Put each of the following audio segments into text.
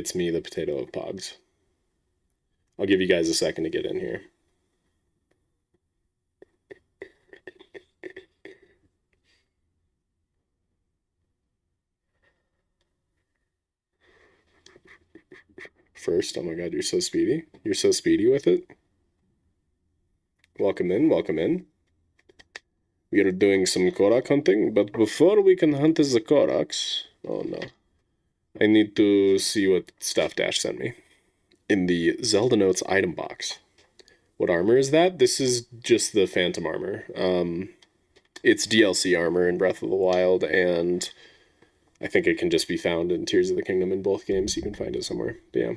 It's me, the potato of Pogs. I'll give you guys a second to get in here. First, oh my god, you're so speedy. You're so speedy with it. Welcome in, welcome in. We are doing some korok hunting, but before we can hunt as the koroks... Oh no. I need to see what Stuff Dash sent me. In the Zelda Notes item box. What armor is that? This is just the Phantom armor. It's DLC armor in Breath of the Wild, and I think it can just be found in Tears of the Kingdom in both games. You can find it somewhere. But yeah.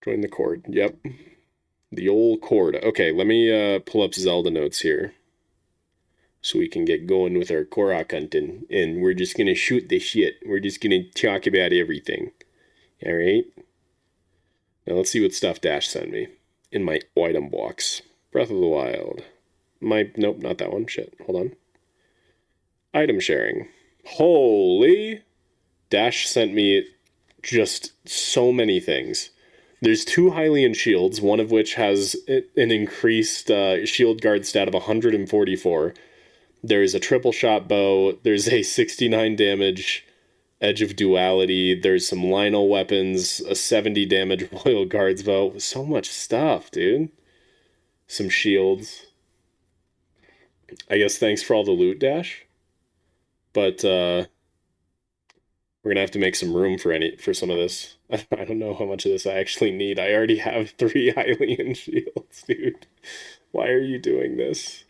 Join the Cord. Yep. The old Cord. Okay, let me pull up Zelda Notes here. So we can get going with our korok hunting. And we're just gonna shoot the shit. We're just gonna talk about everything. Alright? Now let's see what Stuff Dash sent me. In my item box. Breath of the Wild. Nope, not that one. Shit, hold on. Item sharing. Holy! Dash sent me just so many things. There's 2 Hylian shields, one of which has an increased shield guard stat of 144. There's a triple shot bow. There's a 69 damage Edge of Duality. There's some Lionel weapons, a 70 damage Royal Guards bow. So much stuff, dude. Some shields. I guess thanks for all the loot, Dash. But we're gonna have to make some room for some of this. I don't know how much of this I actually need. I already have 3 Hylian shields, dude. Why are you doing this?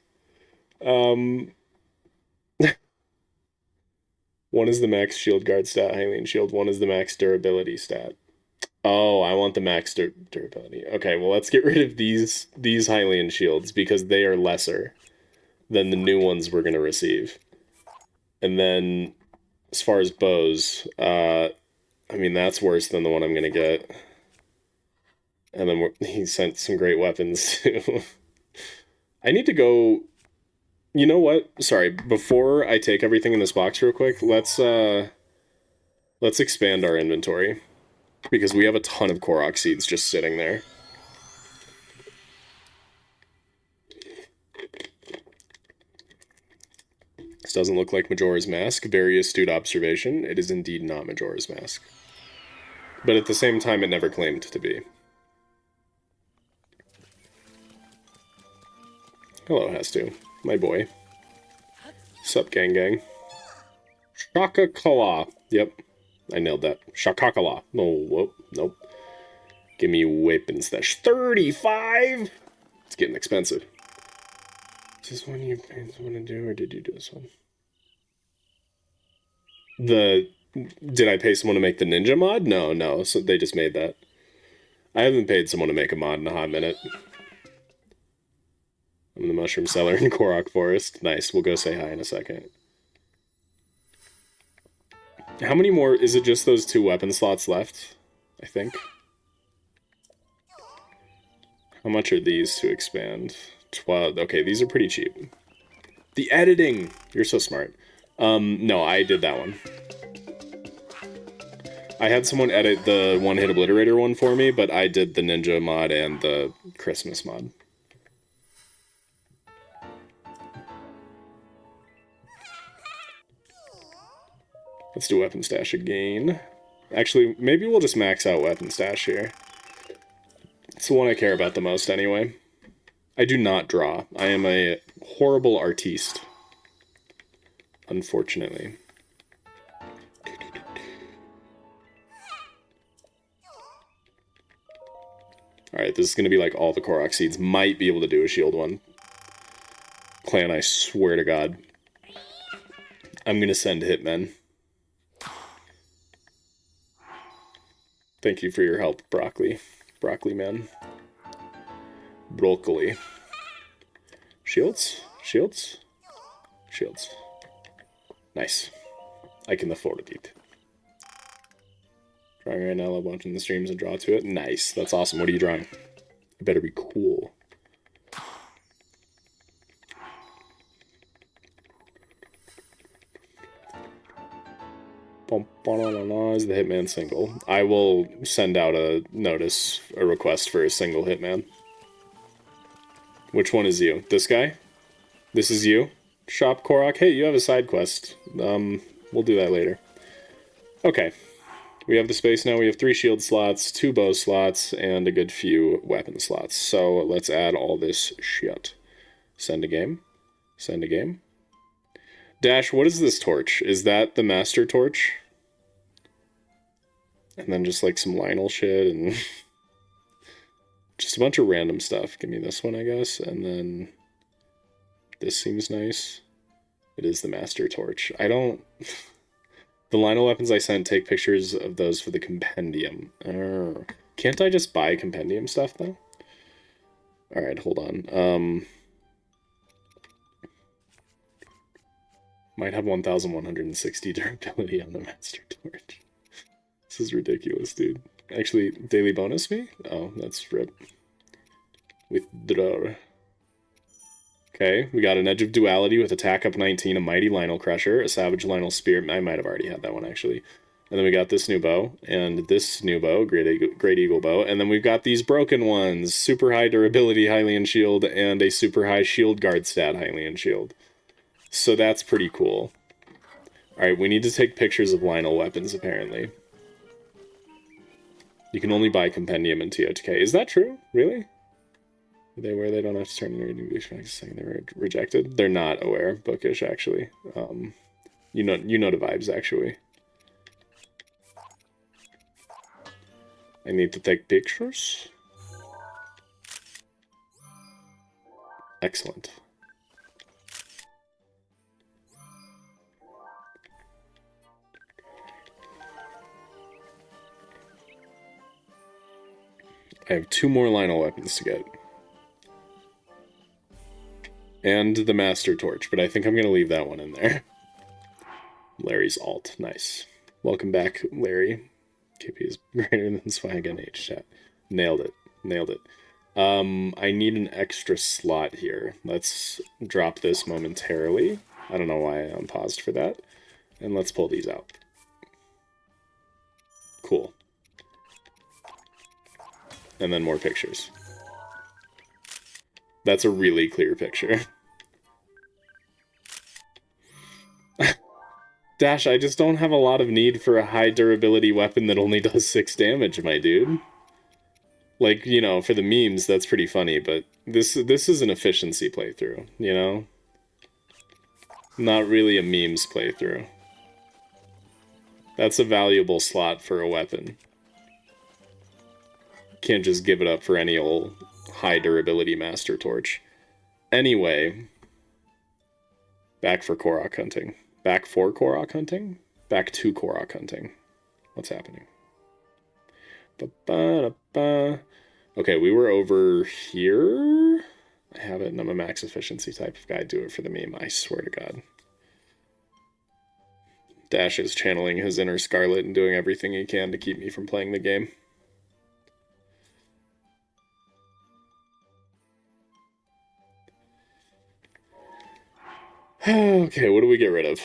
One is the max shield guard stat, Hylian shield. One is the max durability stat. Oh, I want the max durability. Okay, well, let's get rid of these Hylian shields because they are lesser than the new ones we're going to receive. And then, as far as bows, I mean, that's worse than the one I'm going to get. And then he sent some great weapons, too. I need to go... You know what? Sorry, before I take everything in this box real quick, let's expand our inventory. Because we have a ton of korok seeds just sitting there. This doesn't look like Majora's Mask. Very astute observation. It is indeed not Majora's Mask. But at the same time, it never claimed to be. Hello, Hastu. My boy. Sup, gang gang. Shaka-Kala. Yep. I nailed that. Shaka-Kala. Oh, whoop. Nope. Give me weapon stash. 35? It's getting expensive. Is this one you want to do, or did you do this one? Did I pay someone to make the ninja mod? No. So they just made that. I haven't paid someone to make a mod in a hot minute. I'm the mushroom seller in Korok Forest. Nice, we'll go say hi in a second. How many more? Is it just those 2 weapon slots left? I think. How much are these to expand? 12. Okay, these are pretty cheap. The editing! You're so smart. No, I did that one. I had someone edit the one-hit obliterator one for me, but I did the ninja mod and the Christmas mod. Let's do weapon stash again. Actually, maybe we'll just max out weapon stash here. It's the one I care about the most anyway. I do not draw. I am a horrible artiste. Unfortunately. Alright, this is going to be like all the Korok seeds. Might be able to do a shield one. Clan, I swear to God. I'm going to send hitmen. Thank you for your help, Broccoli. Broccoli man. Broccoli. Shields? Shields? Shields. Nice. I can afford it. Drawing right now, love watching the streams and draw to it. Nice. That's awesome. What are you drawing? It better be cool. Is the Hitman single? I will send out a request for a single Hitman. Which one is you? This guy? This is you? Shop Korok? Hey, you have a side quest. We'll do that later. Okay. We have the space now. We have 3 shield slots, 2 bow slots, and a good few weapon slots. So let's add all this shit. Send a game. Send a game. Dash, what is this torch? Is that the master torch? And then just like some Lionel shit and just a bunch of random stuff. Give me this one, I guess. And then this seems nice. It is the master torch. I don't... The Lionel weapons I sent, take pictures of those for the compendium. Can't I just buy compendium stuff, though? Alright, hold on. Might have 1,160 durability on the Master Torch. This is ridiculous, dude. Actually, daily bonus me? Oh, that's rip. Withdraw. Okay, we got an Edge of Duality with attack up 19, a Mighty Lionel Crusher, a Savage Lionel Spear. I might have already had that one, actually. And then we got this new bow, and this new bow, Great Eagle Bow. And then we've got these broken ones, super high durability Hylian Shield, and a super high shield guard stat Hylian Shield. So that's pretty cool. Alright, we need to take pictures of Lionel weapons, apparently. You can only buy Compendium in TOTK. Is that true? Really? They aware they don't have to turn in reading saying they were rejected? They're not aware, Bookish, actually. You know the vibes, actually. I need to take pictures. Excellent. I have 2 more Lionel weapons to get. And the Master Torch, but I think I'm going to leave that one in there. Larry's alt. Nice. Welcome back, Larry. KP is greater than Swag and H chat. Nailed it. Nailed it. I need an extra slot here. Let's drop this momentarily. I don't know why I unpaused for that. And let's pull these out. Cool. And then more pictures. That's a really clear picture. Dash, I just don't have a lot of need for a high durability weapon that only does 6 damage, my dude. Like, you know, for the memes, that's pretty funny, but this is an efficiency playthrough, you know? Not really a memes playthrough. That's a valuable slot for a weapon. Can't just give it up for any old high durability Master Torch. Anyway, back for Korok hunting. Back for Korok hunting? Back to Korok hunting. What's happening? Ba-ba-da-ba. Okay, we were over here. I have it, and I'm a max efficiency type of guy. Do it for the meme, I swear to God. Dash is channeling his inner Scarlet and doing everything he can to keep me from playing the game. Okay, what do we get rid of?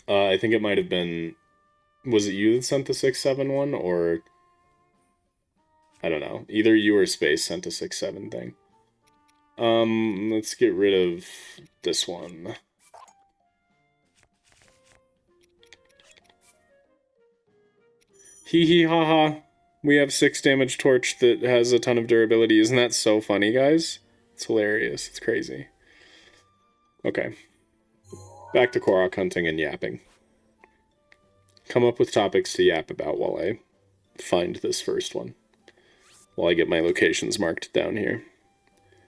I think it might have been... Was it you that sent the 6-7 one, or... I don't know. Either you or Space sent a 6-7 thing. Let's get rid of this one. Hee hee ha ha. We have 6 damage torch that has a ton of durability. Isn't that so funny, guys? It's hilarious. It's crazy. Okay. Back to Korok hunting and yapping. Come up with topics to yap about while I find this first one. While I get my locations marked down here.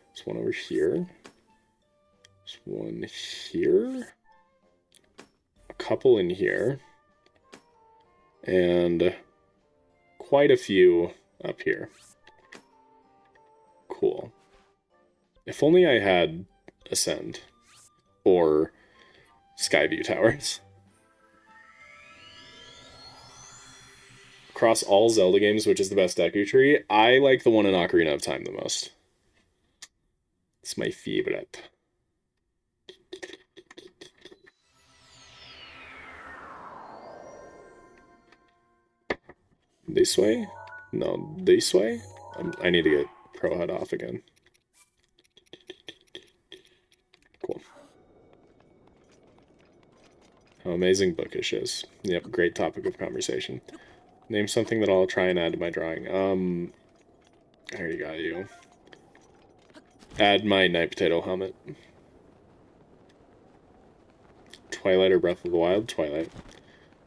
There's one over here. There's one here. A couple in here. And quite a few up here. Cool. If only I had Ascend. Or Skyview Towers. Across all Zelda games, which is the best Deku Tree, I like the one in Ocarina of Time the most. It's my favorite. This way? No, this way? I need to get Pro HUD off again. Cool. How amazing bookish is. Yep, great topic of conversation. Name something that I'll try and add to my drawing. I already got you. Add my night potato helmet. Twilight or Breath of the Wild? Twilight.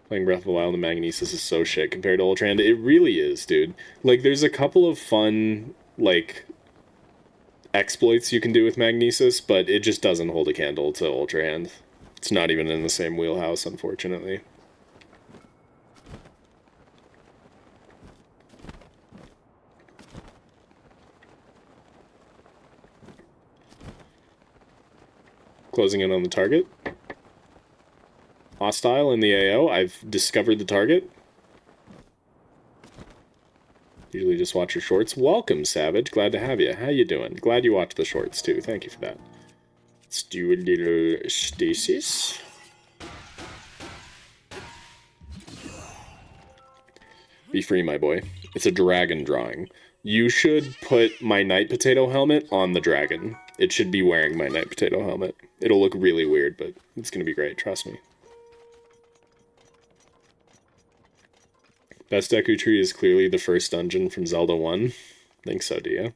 Playing Breath of the Wild and Magnesis is so shit compared to Ultra Hand. It really is, dude. Like, there's a couple of fun, like, exploits you can do with Magnesis, but it just doesn't hold a candle to Ultra Hand. It's not even in the same wheelhouse, unfortunately. Closing in on the target. Hostile in the AO. I've discovered the target. Usually just watch your shorts. Welcome, Savage. Glad to have you. How you doing? Glad you watched the shorts, too. Thank you for that. Let's do a little stasis. Be free, my boy. It's a dragon drawing. You should put my night potato helmet on the dragon. It should be wearing my night potato helmet. It'll look really weird, but it's going to be great. Trust me. Best Deku Tree is clearly the first dungeon from Zelda 1. Think so, do you?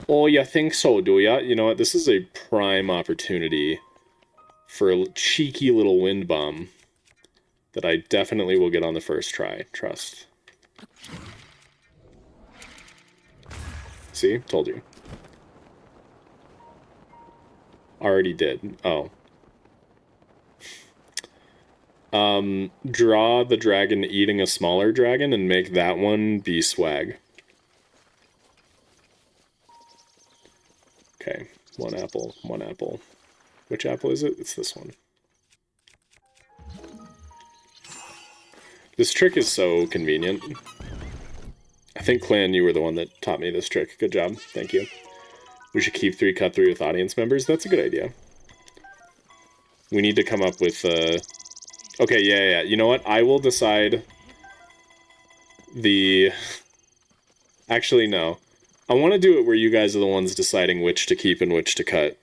Oh, you think so, do ya? You know what? This is a prime opportunity for a cheeky little wind bomb that I definitely will get on the first try. Trust. See? Told you. Already did. Oh. Draw the dragon eating a smaller dragon and make that one be swag. Okay, one apple, one apple. Which apple is it? It's this one. This trick is so convenient. I think, Clan, you were the one that taught me this trick. Good job. Thank you. We should keep 3 cut 3 with audience members. That's a good idea. We need to come up with, okay, yeah. You know what? I will decide the... Actually, no. I want to do it where you guys are the ones deciding which to keep and which to cut.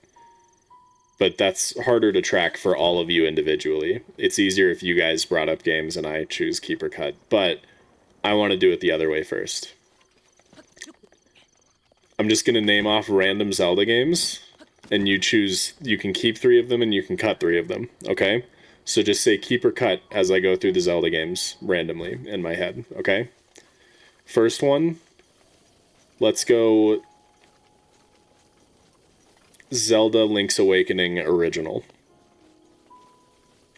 But that's harder to track for all of you individually. It's easier if you guys brought up games and I choose keep or cut. But I want to do it the other way first. I'm just going to name off random Zelda games. And you choose... You can keep 3 of them and you can cut 3 of them. Okay? So just say keep or cut as I go through the Zelda games randomly in my head, okay? First one, let's go Zelda Link's Awakening Original.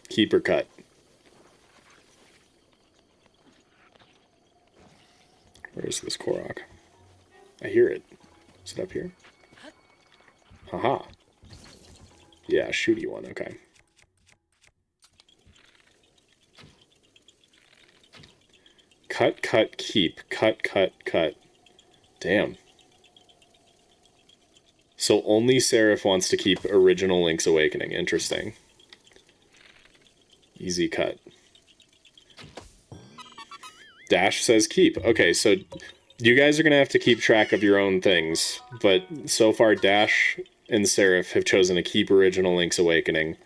Keep or cut. Where's this Korok? I hear it. Is it up here? Haha. Yeah, shooty one, okay. Cut, cut, keep. Cut, cut, cut. Damn. So only Seraph wants to keep original Link's Awakening. Interesting. Easy cut. Dash says keep. Okay, so you guys are going to have to keep track of your own things. But so far, Dash and Seraph have chosen to keep original Link's Awakening.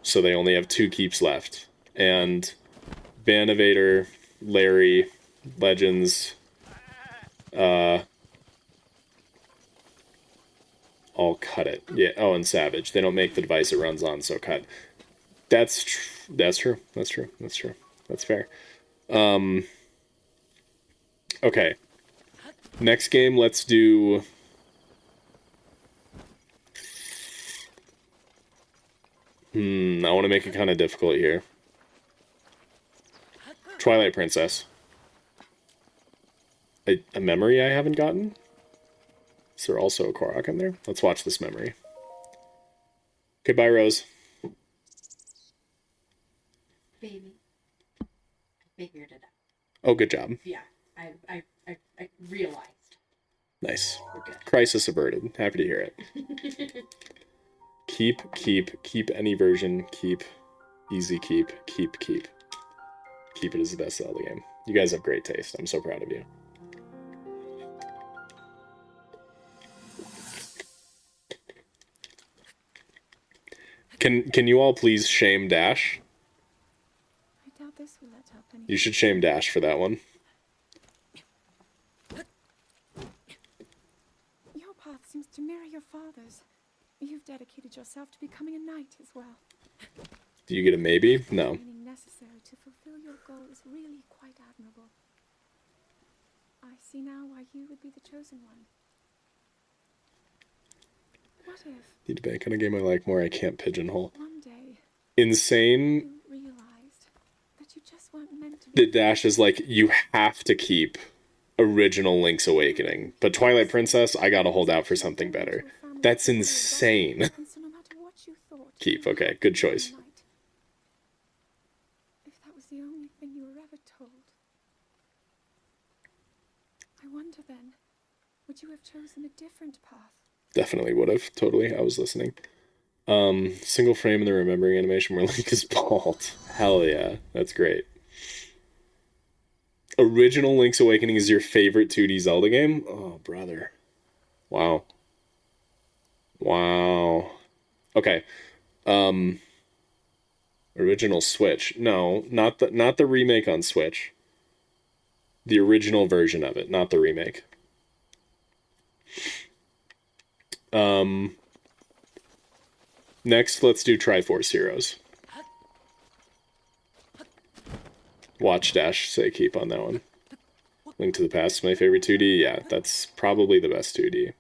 So they only have 2 keeps left. And... Banovator, Larry, Legends, all cut it. Yeah. Oh, and Savage. They don't make the device it runs on, so cut. That's true. That's true. That's fair. Okay. Next game, let's do... I want to make it kind of difficult here. Twilight Princess. A memory I haven't gotten? Is there also a Korok in there? Let's watch this memory. Okay, bye, Rose. Baby. I figured it out. Oh, good job. Yeah, I realized. Nice. We're good. Crisis averted. Happy to hear it. Keep any version, keep, easy keep. keep it as the best Zelda game. You guys have great taste. I'm so proud of you. Can you all please shame Dash? I doubt this will let up any. You should shame Dash for that one. Your path seems to mirror your father's. You've dedicated yourself to becoming a knight as well. Do you get a maybe? No. The training necessary to fulfill your goal is really quite admirable. I see now why you would be the chosen one. What if Need to bank on a game I like more. I can't pigeonhole. one day Insane you realized that you just weren't meant to be? that Dash is like, you have to keep original Link's Awakening. But Twilight Princess, I gotta hold out for something better. That's insane. And so no matter what you thought, Keep, you okay, had good to be a choice. knight. If that was the only thing you were ever told, I wonder then, would you have chosen a different path? Definitely would have. Totally. I was listening. Single frame in the remembering animation where Link is bald. Hell yeah. That's great. Original Link's Awakening is your favorite 2D Zelda game? Oh, brother. Wow. Wow. Okay. Original Switch. No, not the remake on Switch. The original version of it, not the remake. Next, let's do Triforce Heroes. Watch Dash say keep on that one. Link to the Past is my favorite 2D. Yeah, that's probably the best 2D.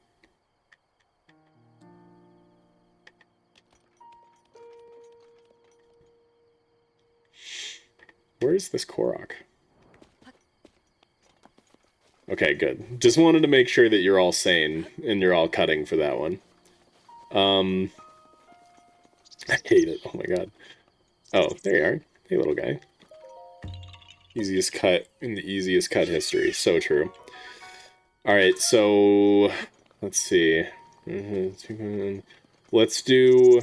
Where is this Korok? Okay, good. Just wanted to make sure that you're all sane and you're all cutting for that one. I hate it. Oh my god. Oh, there you are. Hey, little guy. Easiest cut in the easiest cut history. So true. Alright, so... Let's see. Let's do...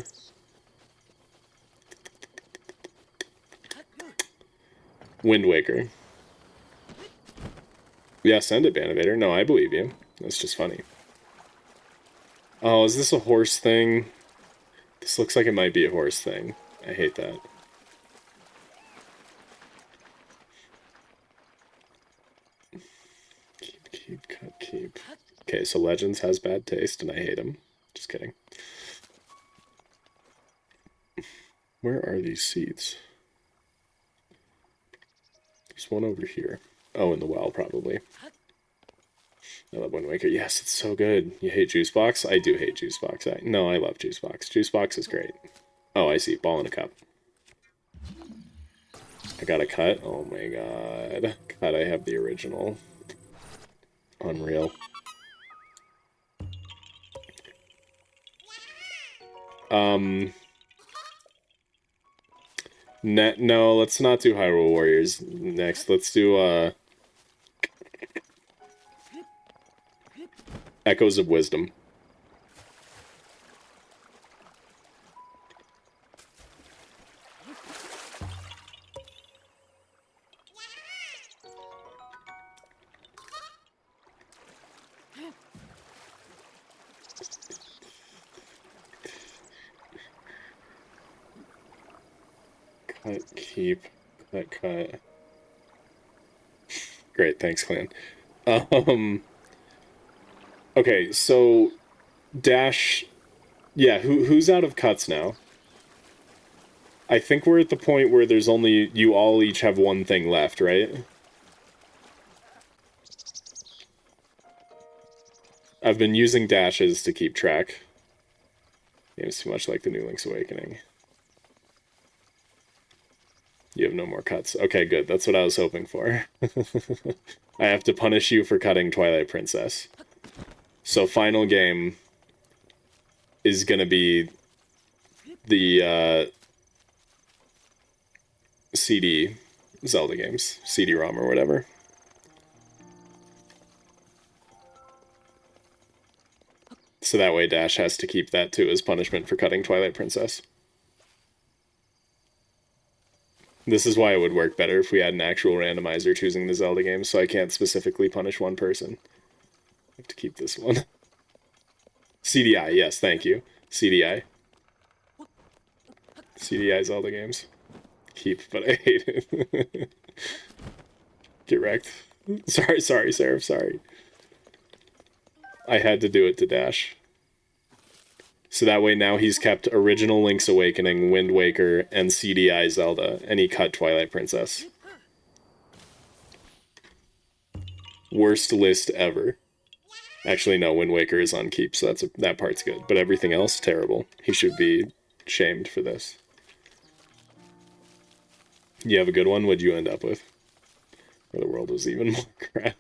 Wind Waker. Yeah, send it, Banivator. No, I believe you. That's just funny. Oh, is this a horse thing? This looks like it might be a horse thing. I hate that. Keep, cut, keep. Okay, so Legends has bad taste, and I hate him. Just kidding. Where are these seeds? There's one over here. Oh, in the well, probably. I love Wind Waker. Yes, it's so good. You hate Juice Box? I do hate Juice Box. No, I love Juice Box. Juice Box is great. Oh, I see. Ball in a cup. I got a cut. Oh my god. Cut, I have the original. Unreal. No, let's not do Hyrule Warriors next. Let's do, Echoes of Wisdom. Cut, keep, cut. Great, thanks, Clan. Okay, so Dash, yeah, who's out of cuts now? I think we're at the point where there's only, you all each have one thing left, right? I've been using dashes to keep track. Game's too much like the new Link's Awakening. You have no more cuts. Okay, good. That's what I was hoping for. I have to punish you for cutting Twilight Princess. So final game is gonna be the CD Zelda games, CD-ROM or whatever. So that way Dash has to keep that too as punishment for cutting Twilight Princess. This is why it would work better if we had an actual randomizer choosing the Zelda games, so I can't specifically punish one person. I have to keep this one. CDI, yes, thank you. CDI. CDI Zelda games. Keep, but I hate it. Get wrecked. Sorry, Seraph, sorry. I had to do it to Dash. So that way now he's kept original Link's Awakening, Wind Waker, and CDI Zelda, and he cut Twilight Princess. Worst list ever. Actually, no, Wind Waker is on keep, so that part's good. But everything else, terrible. He should be shamed for this. You have a good one? What'd you end up with? Or the world was even more crap.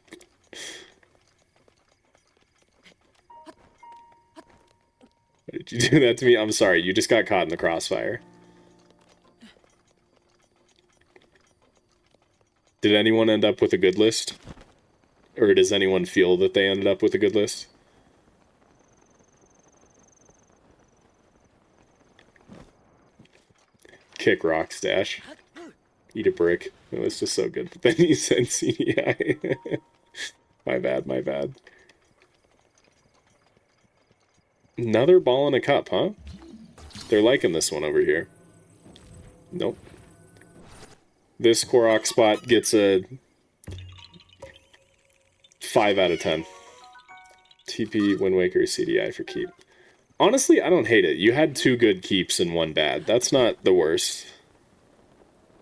Why did you do that to me? I'm sorry, you just got caught in the crossfire. Did anyone end up with a good list? Or does anyone feel that they ended up with a good list? Kick rocks, Dash. Eat a brick. It was just so good. But then you said CDI. My bad, my bad. Another ball in a cup, huh? They're liking this one over here. Nope. This Korok spot gets a 5 out of 10. TP, Wind Waker, CDI for keep. Honestly, I don't hate it. You had 2 good keeps and 1 bad. That's not the worst.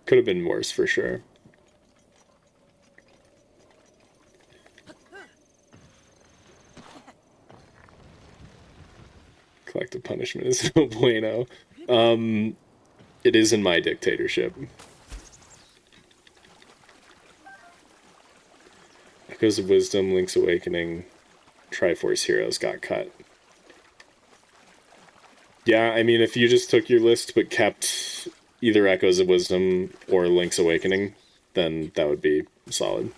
Could have been worse for sure. Collective punishment is no bueno. It is in my dictatorship. Echoes of Wisdom, Link's Awakening, Triforce Heroes got cut. Yeah, I mean, if you just took your list but kept either Echoes of Wisdom or Link's Awakening, then that would be solid.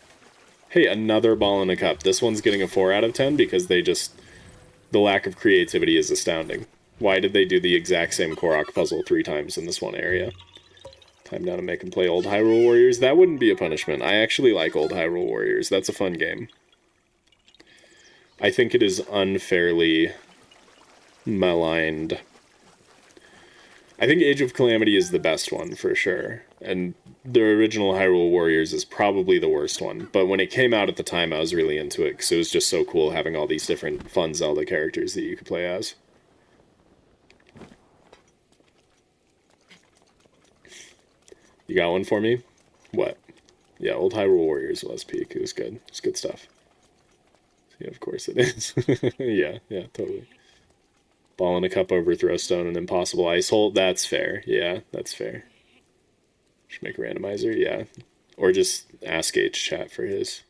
Hey, another ball in a cup. This one's getting a 4 out of 10 because they just... The lack of creativity is astounding. Why did they do the exact same Korok puzzle 3 times in this one area? Time now to make them play Old Hyrule Warriors. That wouldn't be a punishment. I actually like Old Hyrule Warriors. That's a fun game. I think it is unfairly maligned. I think Age of Calamity is the best one, for sure. And the original Hyrule Warriors is probably the worst one. But when it came out at the time, I was really into it, because it was just so cool having all these different fun Zelda characters that you could play as. You got one for me? What? Yeah, Old Hyrule Warriors was peak. It was good. It's good stuff. Yeah, of course it is. Yeah, totally. Ball in a cup, overthrow stone, and impossible ice hole. That's fair. Yeah, that's fair. Should make a randomizer, yeah. Or just ask H chat for his.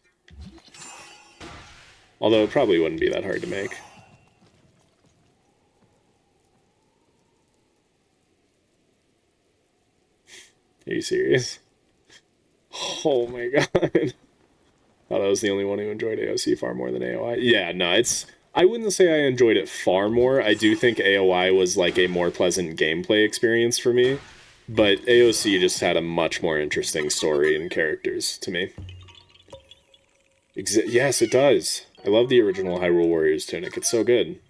Although it probably wouldn't be that hard to make. Are you serious? Oh my god. Thought I was the only one who enjoyed AOC far more than AOI. Yeah, no, it's... I wouldn't say I enjoyed it far more. I do think AOI was like a more pleasant gameplay experience for me. But AOC just had a much more interesting story and characters to me. Yes, it does. I love the original Hyrule Warriors tunic. It's so good.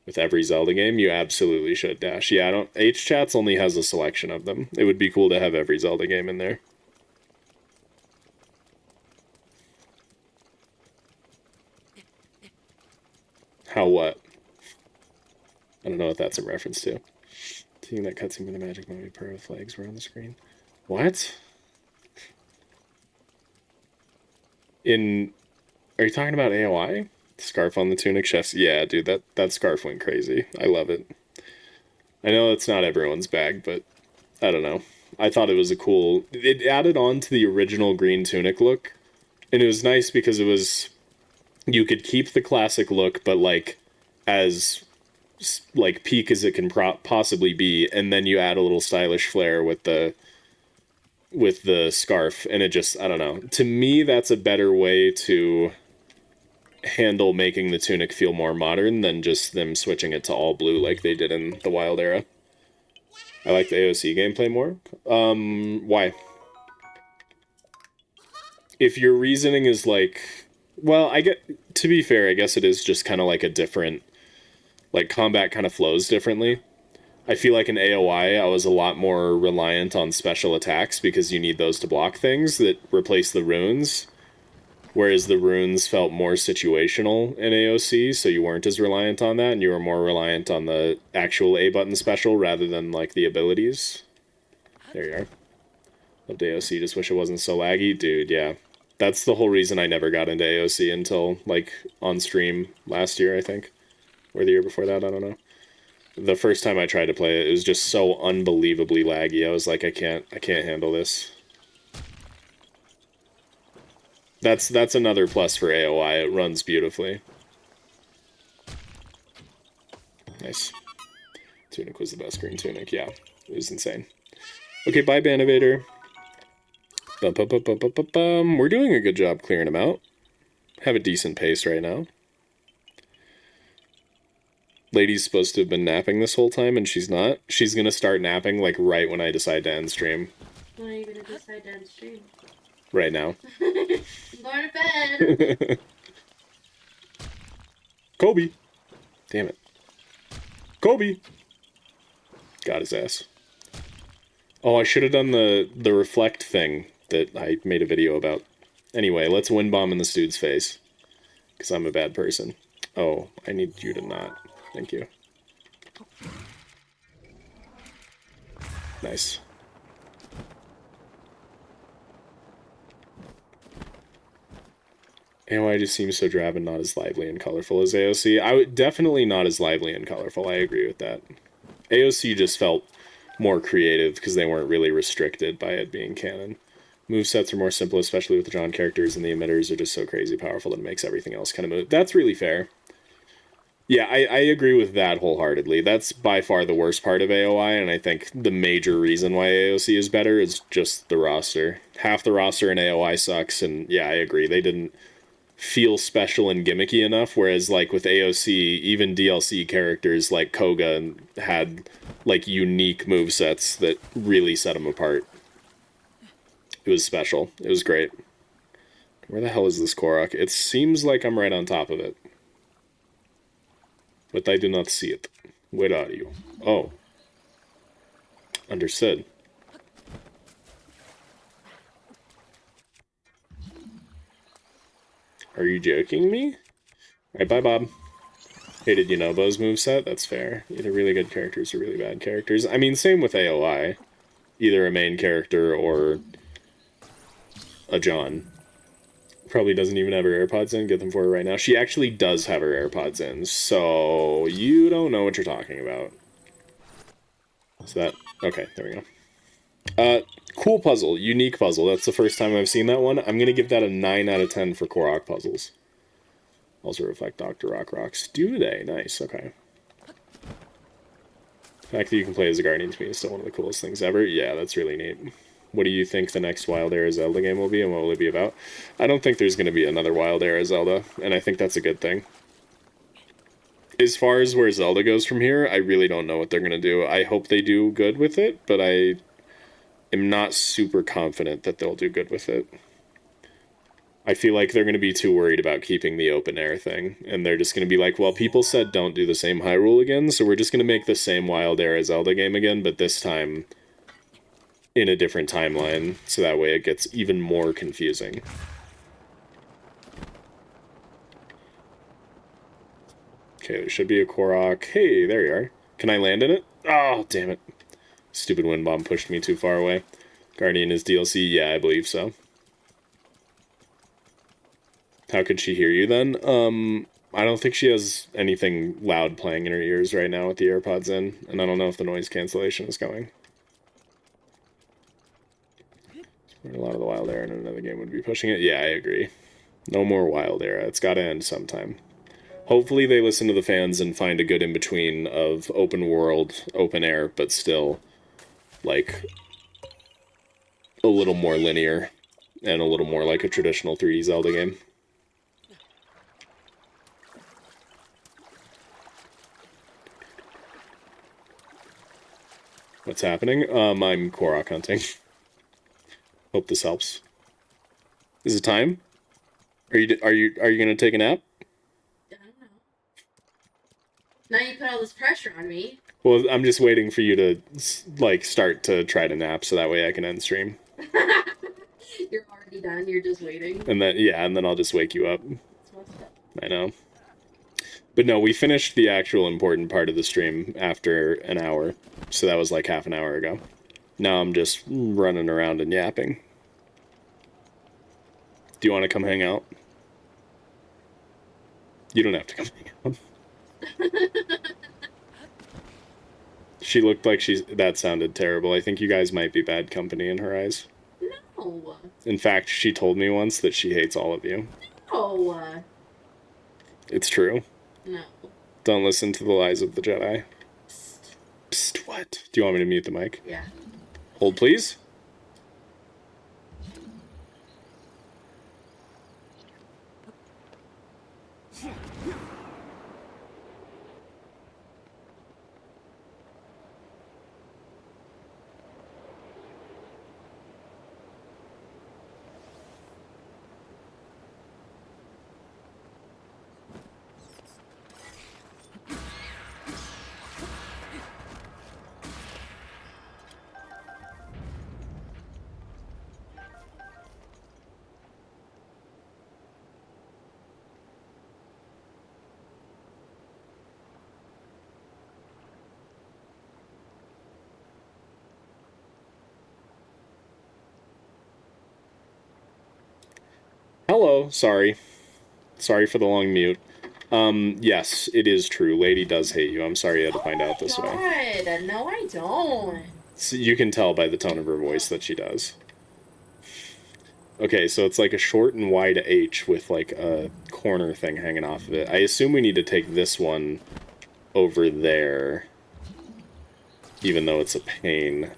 With every Zelda game, you absolutely should, Dash. Yeah, I don't... H-Chats only has a selection of them. It would be cool to have every Zelda game in there. How what? I don't know what that's in reference to. Seeing that cutscene with the magic movie pair of flags were on the screen. What? Are you talking about AOI? Scarf on the tunic, chefs. Yeah, dude, that scarf went crazy. I love it. I know it's not everyone's bag, but I don't know. I thought it was a cool... It added on to the original green tunic look, and it was nice because it was... You could keep the classic look, but like as like peak as it can possibly be, and then you add a little stylish flair with the scarf, and it just, I don't know. To me, that's a better way to handle making the tunic feel more modern than just them switching it to all blue like they did in the Wild Era. I like the AOC gameplay more. Why? If your reasoning is like, well, to be fair, I guess it is just kind of like a different, like combat kind of flows differently. I feel like in AOI, I was a lot more reliant on special attacks because you need those to block things that replace the runes. Whereas the runes felt more situational in AOC, so you weren't as reliant on that, and you were more reliant on the actual A button special rather than like the abilities. There you are. Loved AOC, just wish it wasn't so laggy. Dude, yeah. That's the whole reason I never got into AOC until like on stream last year, I think. Or the year before that, I don't know. The first time I tried to play it, it was just so unbelievably laggy. I was like, I can't handle this. That's another plus for AOI. It runs beautifully. Nice. Tunic was the best green tunic. Yeah, it was insane. Okay, bye, Banivator. We're doing a good job clearing them out. Have a decent pace right now. Lady's supposed to have been napping this whole time, and she's not. She's gonna start napping, like, right when I decide to end stream. When are you gonna decide to end stream? Right now. I'm going to bed! Kobe! Damn it. Kobe! Got his ass. Oh, I should have done the reflect thing that I made a video about. Anyway, let's wind bomb in this dude's face. Because I'm a bad person. Oh, I need you to not. Thank you. Nice. AOI just seems so drab and not as lively and colorful as AOC. Definitely not as lively and colorful. I agree with that. AOC just felt more creative because they weren't really restricted by it being canon. Movesets are more simple, especially with the drawn characters, and the emitters are just so crazy powerful that it makes everything else kind of move. That's really fair. Yeah, I agree with that wholeheartedly. That's by far the worst part of AOI, and I think the major reason why AOC is better is just the roster. Half the roster in AOI sucks, and yeah, I agree. They didn't feel special and gimmicky enough, whereas like with AOC, even DLC characters like Koga had like unique movesets that really set them apart. It was special. It was great. Where the hell is this Korok? It seems like I'm right on top of it. But I do not see it. Where are you? Oh. Understood. Are you joking me? Alright, bye, Bob. Hey, did you know Bo's moveset? That's fair. Either really good characters or really bad characters. I mean, same with AOI. Either a main character or a John. Probably doesn't even have her AirPods in. Get them for her right now. She actually does have her AirPods in, so you don't know what you're talking about. So that... Okay, there we go. Cool puzzle. Unique puzzle. That's the first time I've seen that one. I'm going to give that a 9 out of 10 for Korok puzzles. Also reflect Dr. Rock rocks. Do they? Nice, okay. The fact that you can play as a Guardian to me is still one of the coolest things ever. Yeah, that's really neat. What do you think the next Wild Era Zelda game will be, and what will it be about? I don't think there's going to be another Wild Era Zelda, and I think that's a good thing. As far as where Zelda goes from here, I really don't know what they're going to do. I hope they do good with it, but I am not super confident that they'll do good with it. I feel like they're going to be too worried about keeping the open air thing, and they're just going to be like, well, people said don't do the same Hyrule again, so we're just going to make the same Wild Era Zelda game again, but this time in a different timeline, so that way it gets even more confusing. Okay, there should be a Korok. Hey, there you are. Can I land in it? Oh, damn it. Stupid wind bomb pushed me too far away. Guardian is DLC? Yeah, I believe so. How could she hear you then? I don't think she has anything loud playing in her ears right now with the AirPods in, and I don't know if the noise cancellation is going. A lot of the Wild Era in another game would be pushing it. Yeah, I agree. No more Wild Era. It's got to end sometime. Hopefully they listen to the fans and find a good in-between of open world, open air, but still, like, a little more linear and a little more like a traditional 3D Zelda game. What's happening? I'm korok hunting. Hope this helps. Is it time? Are you gonna take a nap? I don't know. Now you put all this pressure on me. Well, I'm just waiting for you to like start to try to nap, so that way I can end stream. You're already done. You're just waiting. And then I'll just wake you up. I know. But no, we finished the actual important part of the stream after an hour, so that was like half an hour ago. Now I'm just running around and yapping. Do you want to come hang out? You don't have to come hang out. She looked like that sounded terrible. I think you guys might be bad company in her eyes. No. In fact, she told me once that she hates all of you. No. It's true. No. Don't listen to the lies of the Jedi. Psst. Psst, what? Do you want me to mute the mic? Yeah. Hold, please. Hello, sorry. Sorry for the long mute. Yes, it is true. Lady does hate you. I'm sorry you had to find out this way. God, no, I don't. So you can tell by the tone of her voice that she does. Okay, so it's like a short and wide H with like a corner thing hanging off of it. I assume we need to take this one over there, even though it's a pain.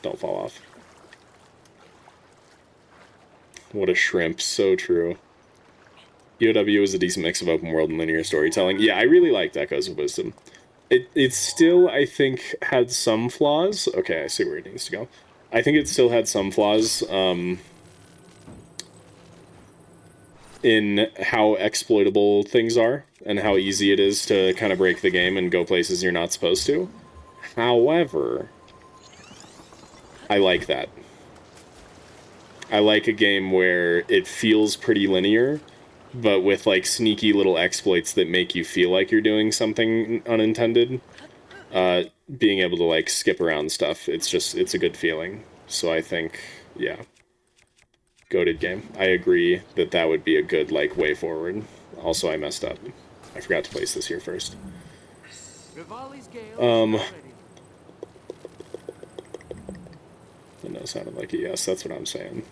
Don't fall off. What a shrimp, so true. EOW is a decent mix of open world and linear storytelling. Yeah, I really liked Echoes of Wisdom. It still, I think, had some flaws. Okay, I see where it needs to go. I think it still had some flaws in how exploitable things are and how easy it is to kind of break the game and go places you're not supposed to. However, I like that. I like a game where it feels pretty linear, but with like sneaky little exploits that make you feel like you're doing something unintended. Being able to like skip around stuff, it's a good feeling. So I think, yeah, goated game. I agree that would be a good like way forward. Also, I messed up. I forgot to place this here first. The no sounded like a yes. That's what I'm saying.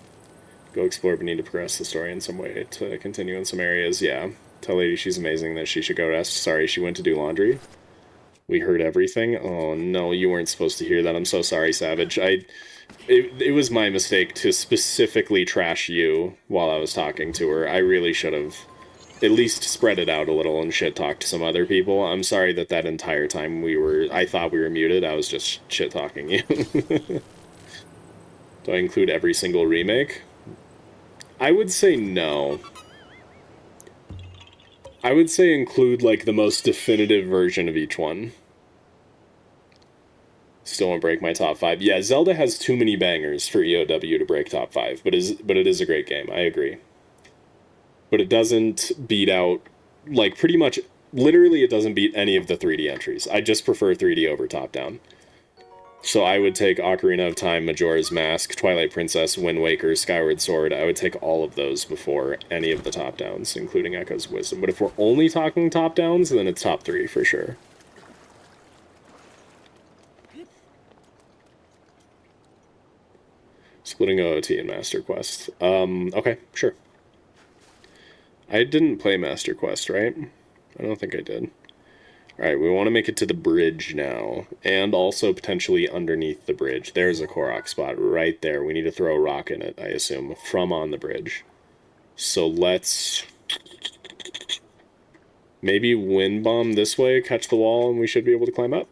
Go explore, but need to progress the story in some way to continue in some areas. Yeah. Tell Lady she's amazing, that she should go rest. Sorry, she went to do laundry. We heard everything. Oh, no, you weren't supposed to hear that. I'm so sorry, Savage. It was my mistake to specifically trash you while I was talking to her. I really should have at least spread it out a little and shit-talked to some other people. I'm sorry that entire time I thought we were muted. I was just shit-talking you. Do I include every single remake? I would say no. I would say include, like, the most definitive version of each one. Still won't break my top 5. Yeah, Zelda has too many bangers for EOW to break top 5, but it is a great game, I agree. But it doesn't beat out, like, pretty much, literally it doesn't beat any of the 3D entries. I just prefer 3D over top-down. So I would take Ocarina of Time, Majora's Mask, Twilight Princess, Wind Waker, Skyward Sword. I would take all of those before any of the top-downs, including Echoes of Wisdom. But if we're only talking top-downs, then it's top 3 for sure. Splitting OOT and Master Quest. Okay, sure. I didn't play Master Quest, right? I don't think I did. Alright, we want to make it to the bridge now, and also potentially underneath the bridge. There's a Korok spot right there. We need to throw a rock in it, I assume, from on the bridge. So let's... Maybe wind bomb this way, catch the wall, and we should be able to climb up.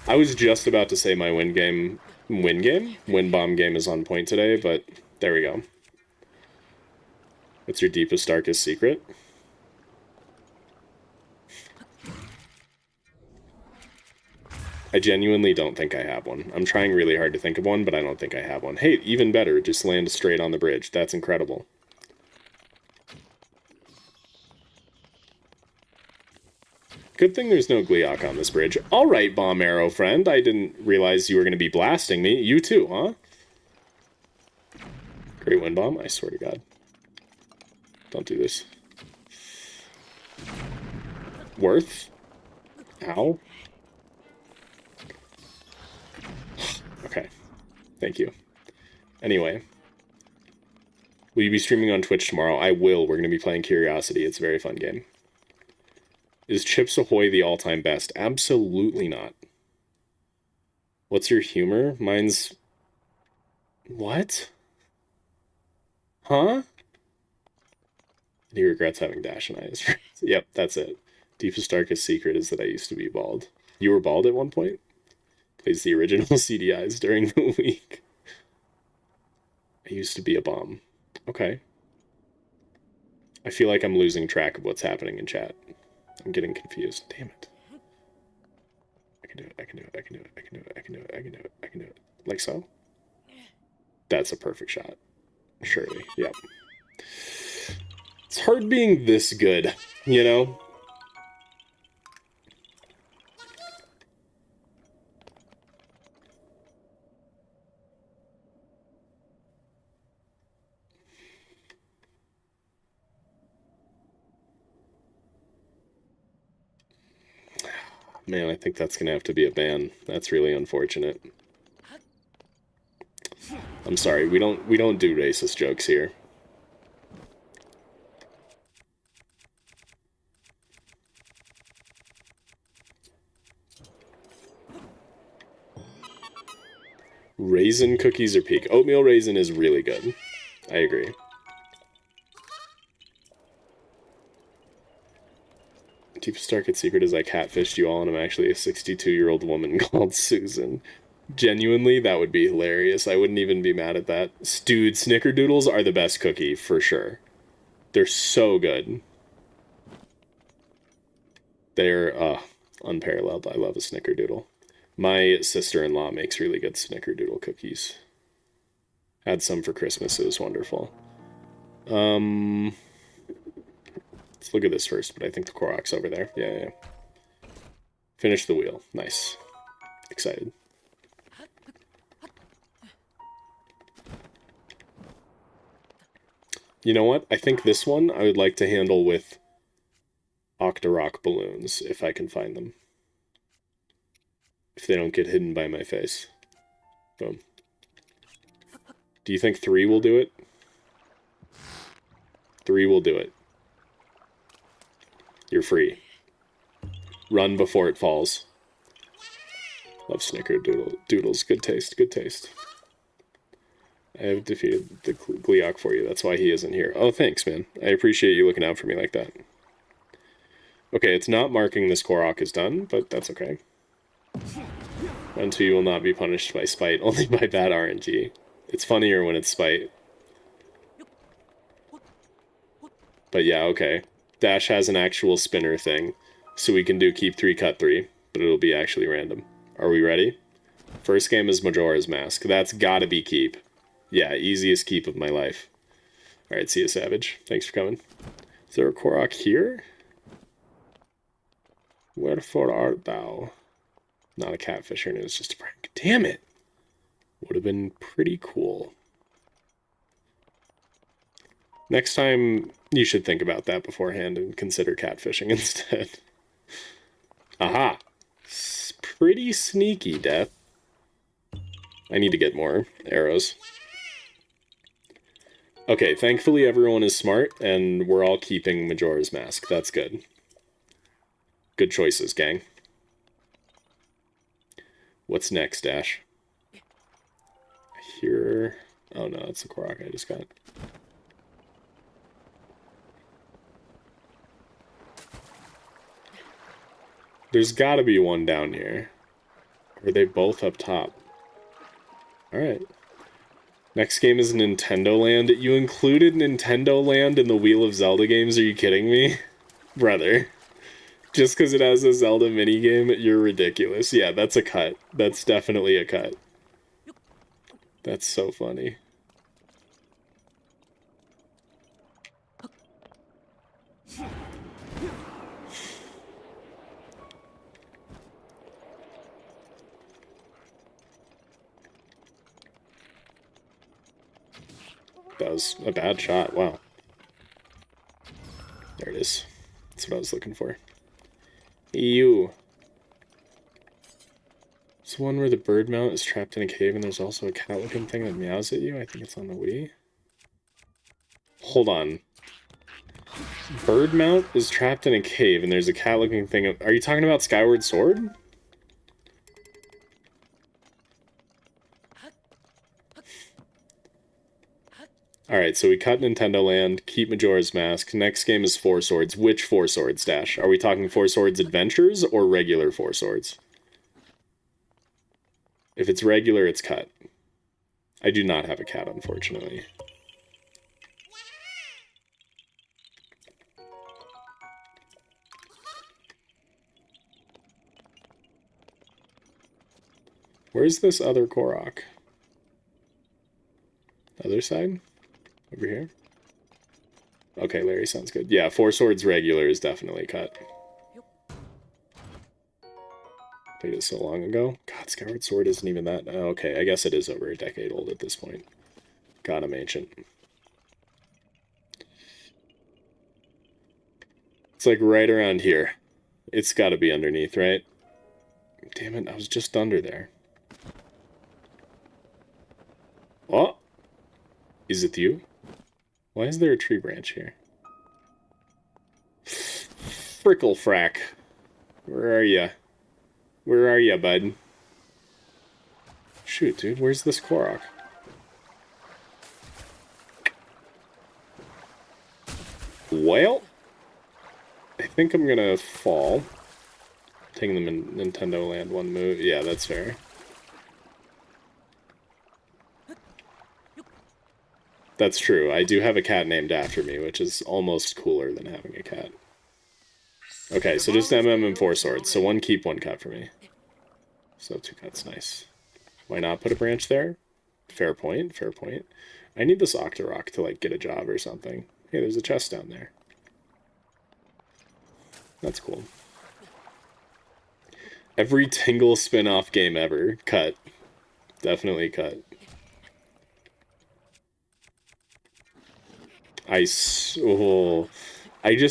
I was just about to say my wind bomb game is on point today, but there we go. What's your deepest, darkest secret? I genuinely don't think I have one. I'm trying really hard to think of one, but I don't think I have one. Hey, even better, just land straight on the bridge. That's incredible. Good thing there's no Gleeok on this bridge. Alright, bomb arrow friend. I didn't realize you were going to be blasting me. You too, huh? Great wind bomb, I swear to God. Don't do this. Worth? Ow. Okay. Thank you. Anyway. Will you be streaming on Twitch tomorrow? I will. We're going to be playing Curiosity. It's a very fun game. Is Chips Ahoy the all-time best? Absolutely not. What's your humor? Mine's... What? Huh? He regrets having Dash and I as friends. Yep, that's it. Deepest, darkest secret is that I used to be bald. You were bald at one point? Plays the original CDIs during the week. I used to be a bomb. Okay. I feel like I'm losing track of what's happening in chat. I'm getting confused. Damn it. I can do it, I can do it, I can do it, I can do it, I can do it, I can do it, I can do it. Like so? That's a perfect shot. Surely, yep. It's hard being this good, you know? Man, I think that's gonna have to be a ban. That's really unfortunate. I'm sorry, we don't do racist jokes here. Raisin cookies are peak. Oatmeal raisin is really good. I agree. Deepest darkest secret is I catfished you all and I'm actually a 62-year-old woman called Susan. Genuinely, that would be hilarious. I wouldn't even be mad at that. Dude, snickerdoodles are the best cookie, for sure. They're so good. They're, unparalleled. I love a snickerdoodle. My sister-in-law makes really good snickerdoodle cookies. Had some for Christmas. It was wonderful. Let's look at this first, but I think the Korok's over there. Yeah. Finish the wheel. Nice. Excited. You know what? I think this one I would like to handle with Octorok balloons, if I can find them. If they don't get hidden by my face. Boom. Do you think 3 will do it? 3 will do it. You're free. Run before it falls. Love snickerdoodles. Good taste, good taste. I have defeated the Gleeok for you. That's why he isn't here. Oh, thanks, man. I appreciate you looking out for me like that. Okay, it's not marking this Korok is done, but that's okay. Until you will not be punished by spite, only by bad RNG. It's funnier when it's spite. But yeah, okay. Dash has an actual spinner thing, so we can do keep 3, cut 3, but it'll be actually random. Are we ready? First game is Majora's Mask. That's gotta be keep. Yeah, easiest keep of my life. Alright, see you, Savage. Thanks for coming. Is there a Korok here? Wherefore art thou? Not a catfisher, and it was just a prank. Damn it! Would have been pretty cool. Next time, you should think about that beforehand and consider catfishing instead. Aha! Pretty sneaky, Death. I need to get more arrows. Okay, thankfully everyone is smart, and we're all keeping Majora's Mask. That's good. Good choices, gang. What's next, Dash? Here... Oh no, it's the Korok I just got. There's gotta be one down here. Or are they both up top? Alright. Next game is Nintendo Land. You included Nintendo Land in the Wheel of Zelda games? Are you kidding me? Brother. Just because it has a Zelda minigame, you're ridiculous. Yeah, that's a cut. That's definitely a cut. That's so funny. That was a bad shot. Wow. There it is. That's what I was looking for. You. It's the one where the bird mount is trapped in a cave and there's also a cat-looking thing that meows at you. I think it's on the Wii. Hold on. Bird mount is trapped in a cave and there's a cat-looking thing. Are you talking about Skyward Sword? Alright, so we cut Nintendo Land, keep Majora's Mask. Next game is Four Swords. Which Four Swords, Dash? Are we talking Four Swords Adventures or regular Four Swords? If it's regular, it's cut. I do not have a cat, unfortunately. Where's this other Korok? Other side? Over here? Okay, Larry sounds good. Yeah, Four Swords regular is definitely cut. Played it so long ago. God, Skyward Sword isn't even that... Oh, okay, I guess it is over a decade old at this point. God, I'm ancient. It's like right around here. It's gotta be underneath, right? Damn it, I was just under there. Oh! Is it you? Why is there a tree branch here? Fricklefrack. Where are ya? Where are ya, bud? Shoot, dude, where's this Korok? Well, I think I'm gonna fall. Taking them in Nintendo Land one move. Yeah, that's fair. That's true. I do have a cat named after me, which is almost cooler than having a cat. Okay, so just MM and Four Swords. So one keep, one cut for me. So two cuts, nice. Why not put a branch there? Fair point, fair point. I need this Octorok to, like, get a job or something. Hey, there's a chest down there. That's cool. Every Tingle spin-off game ever. Cut. Definitely cut. I just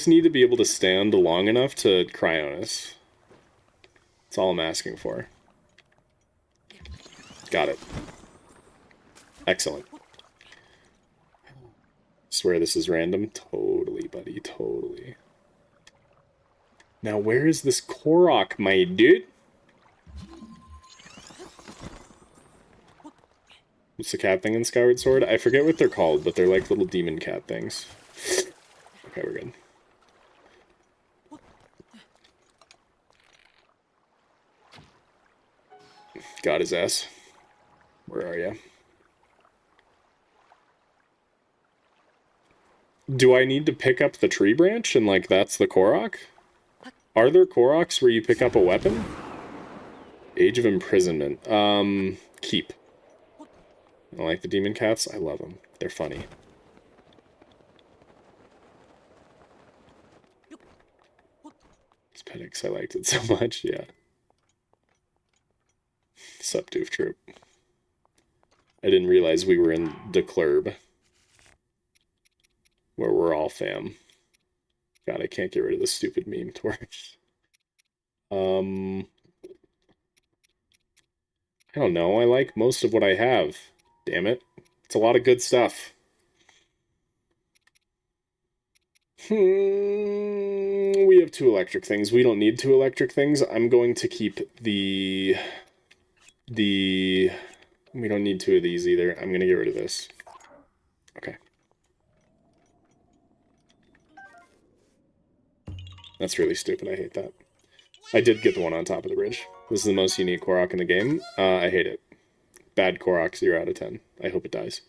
need to be able to stand long enough to Cryonis. That's all I'm asking for. Got it. Excellent. Swear this is random? Totally, buddy, totally. Now, where is this Korok, my dude? What's the cat thing in Skyward Sword? I forget what they're called, but they're like little demon cat things. Okay, we're good. Got his ass. Where are ya? Do I need to pick up the tree branch and, like, that's the Korok? Are there Koroks where you pick up a weapon? Age of Imprisonment. Keep. I like the demon cats. I love them. They're funny. It's Pedix. I liked it so much, yeah. Sup, Doof Troop. I didn't realize we were in the club. Where we're all fam. God, I can't get rid of this stupid meme torch. I don't know. I like most of what I have. Damn it. It's a lot of good stuff. We have two electric things. We don't need two electric things. I'm going to keep the... We don't need two of these either. I'm going to get rid of this. Okay. That's really stupid. I hate that. I did get the one on top of the bridge. This is the most unique Korok in the game. I hate it. Bad Korok, 0 out of 10. I hope it dies.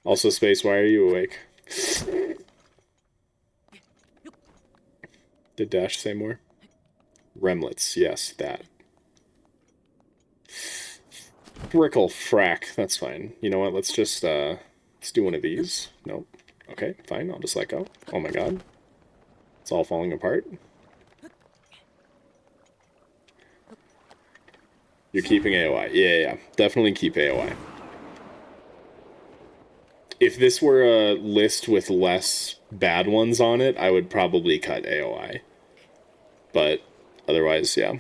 Also, Space, why are you awake? Did Dash say more? Remlets, yes, that. Brickle frack, that's fine. You know what, let's just, let's do one of these. Nope. Okay, fine, I'll just let go. Oh my god. It's all falling apart. You're keeping AOI. Yeah, definitely keep AOI. If this were a list with less bad ones on it, I would probably cut AOI. But otherwise, yeah.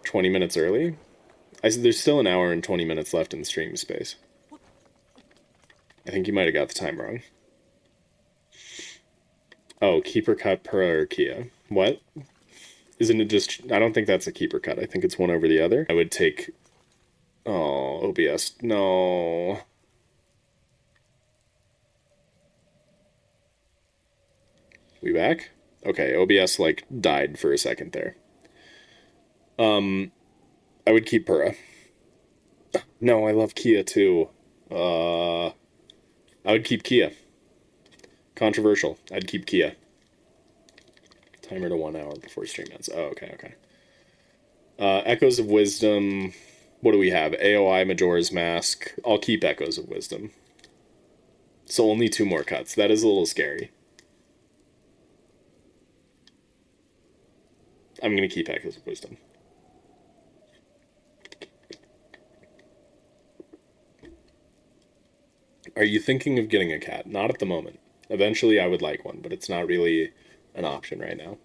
20 minutes early? There's still an hour and 20 minutes left in stream space. I think you might have got the time wrong. Oh, keeper cut per or Kia. What? Isn't it just... I don't think that's a keeper cut. I think it's one over the other. I would take... Oh, OBS. No. We back? Okay, OBS, like, died for a second there. I would keep Pura. No, I love Kia, too. I would keep Kia. Controversial. I'd keep Kia. Timer to 1 hour before stream ends. Oh, okay, okay. Echoes of Wisdom. What do we have? AOI, Majora's Mask. I'll keep Echoes of Wisdom. So only 2 more cuts. That is a little scary. I'm going to keep Echoes of Wisdom. Are you thinking of getting a cat? Not at the moment. Eventually I would like one, but it's not really an option right now.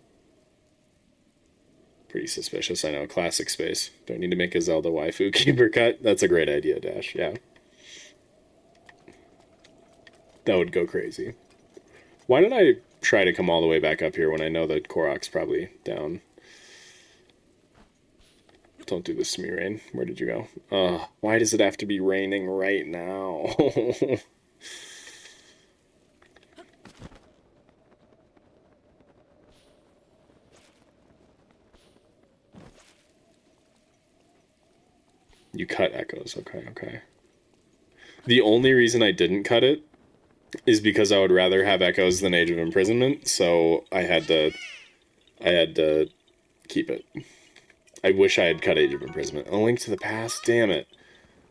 Pretty suspicious, I know. Classic Space. Don't need to make a Zelda waifu keeper cut. That's a great idea, Dash, yeah. That would go crazy. Why did I try to come all the way back up here when I know that Korok's probably down? Don't do this to me, Rain. Where did you go? Why does it have to be raining right now? You cut Echoes. Okay, okay. The only reason I didn't cut it is because I would rather have Echoes than Age of Imprisonment, so I had to keep it. I wish I had cut Age of Imprisonment. A Link to the Past? Damn it.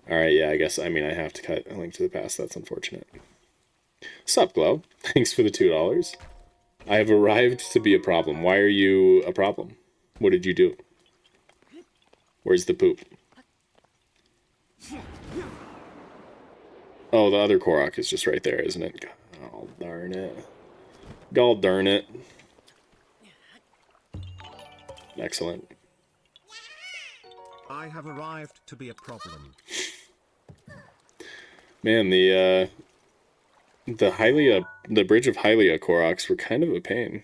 Alright, yeah, I guess, I mean, I have to cut A Link to the Past. That's unfortunate. Sup, Glow? Thanks for the $2. I have arrived to be a problem. Why are you a problem? What did you do? Where's the poop? Oh, the other Korok is just right there, isn't it? Oh, darn it. God darn it. Excellent. I have arrived to be a problem. Man, the Hylia, the Bridge of Hylia Koroks were kind of a pain.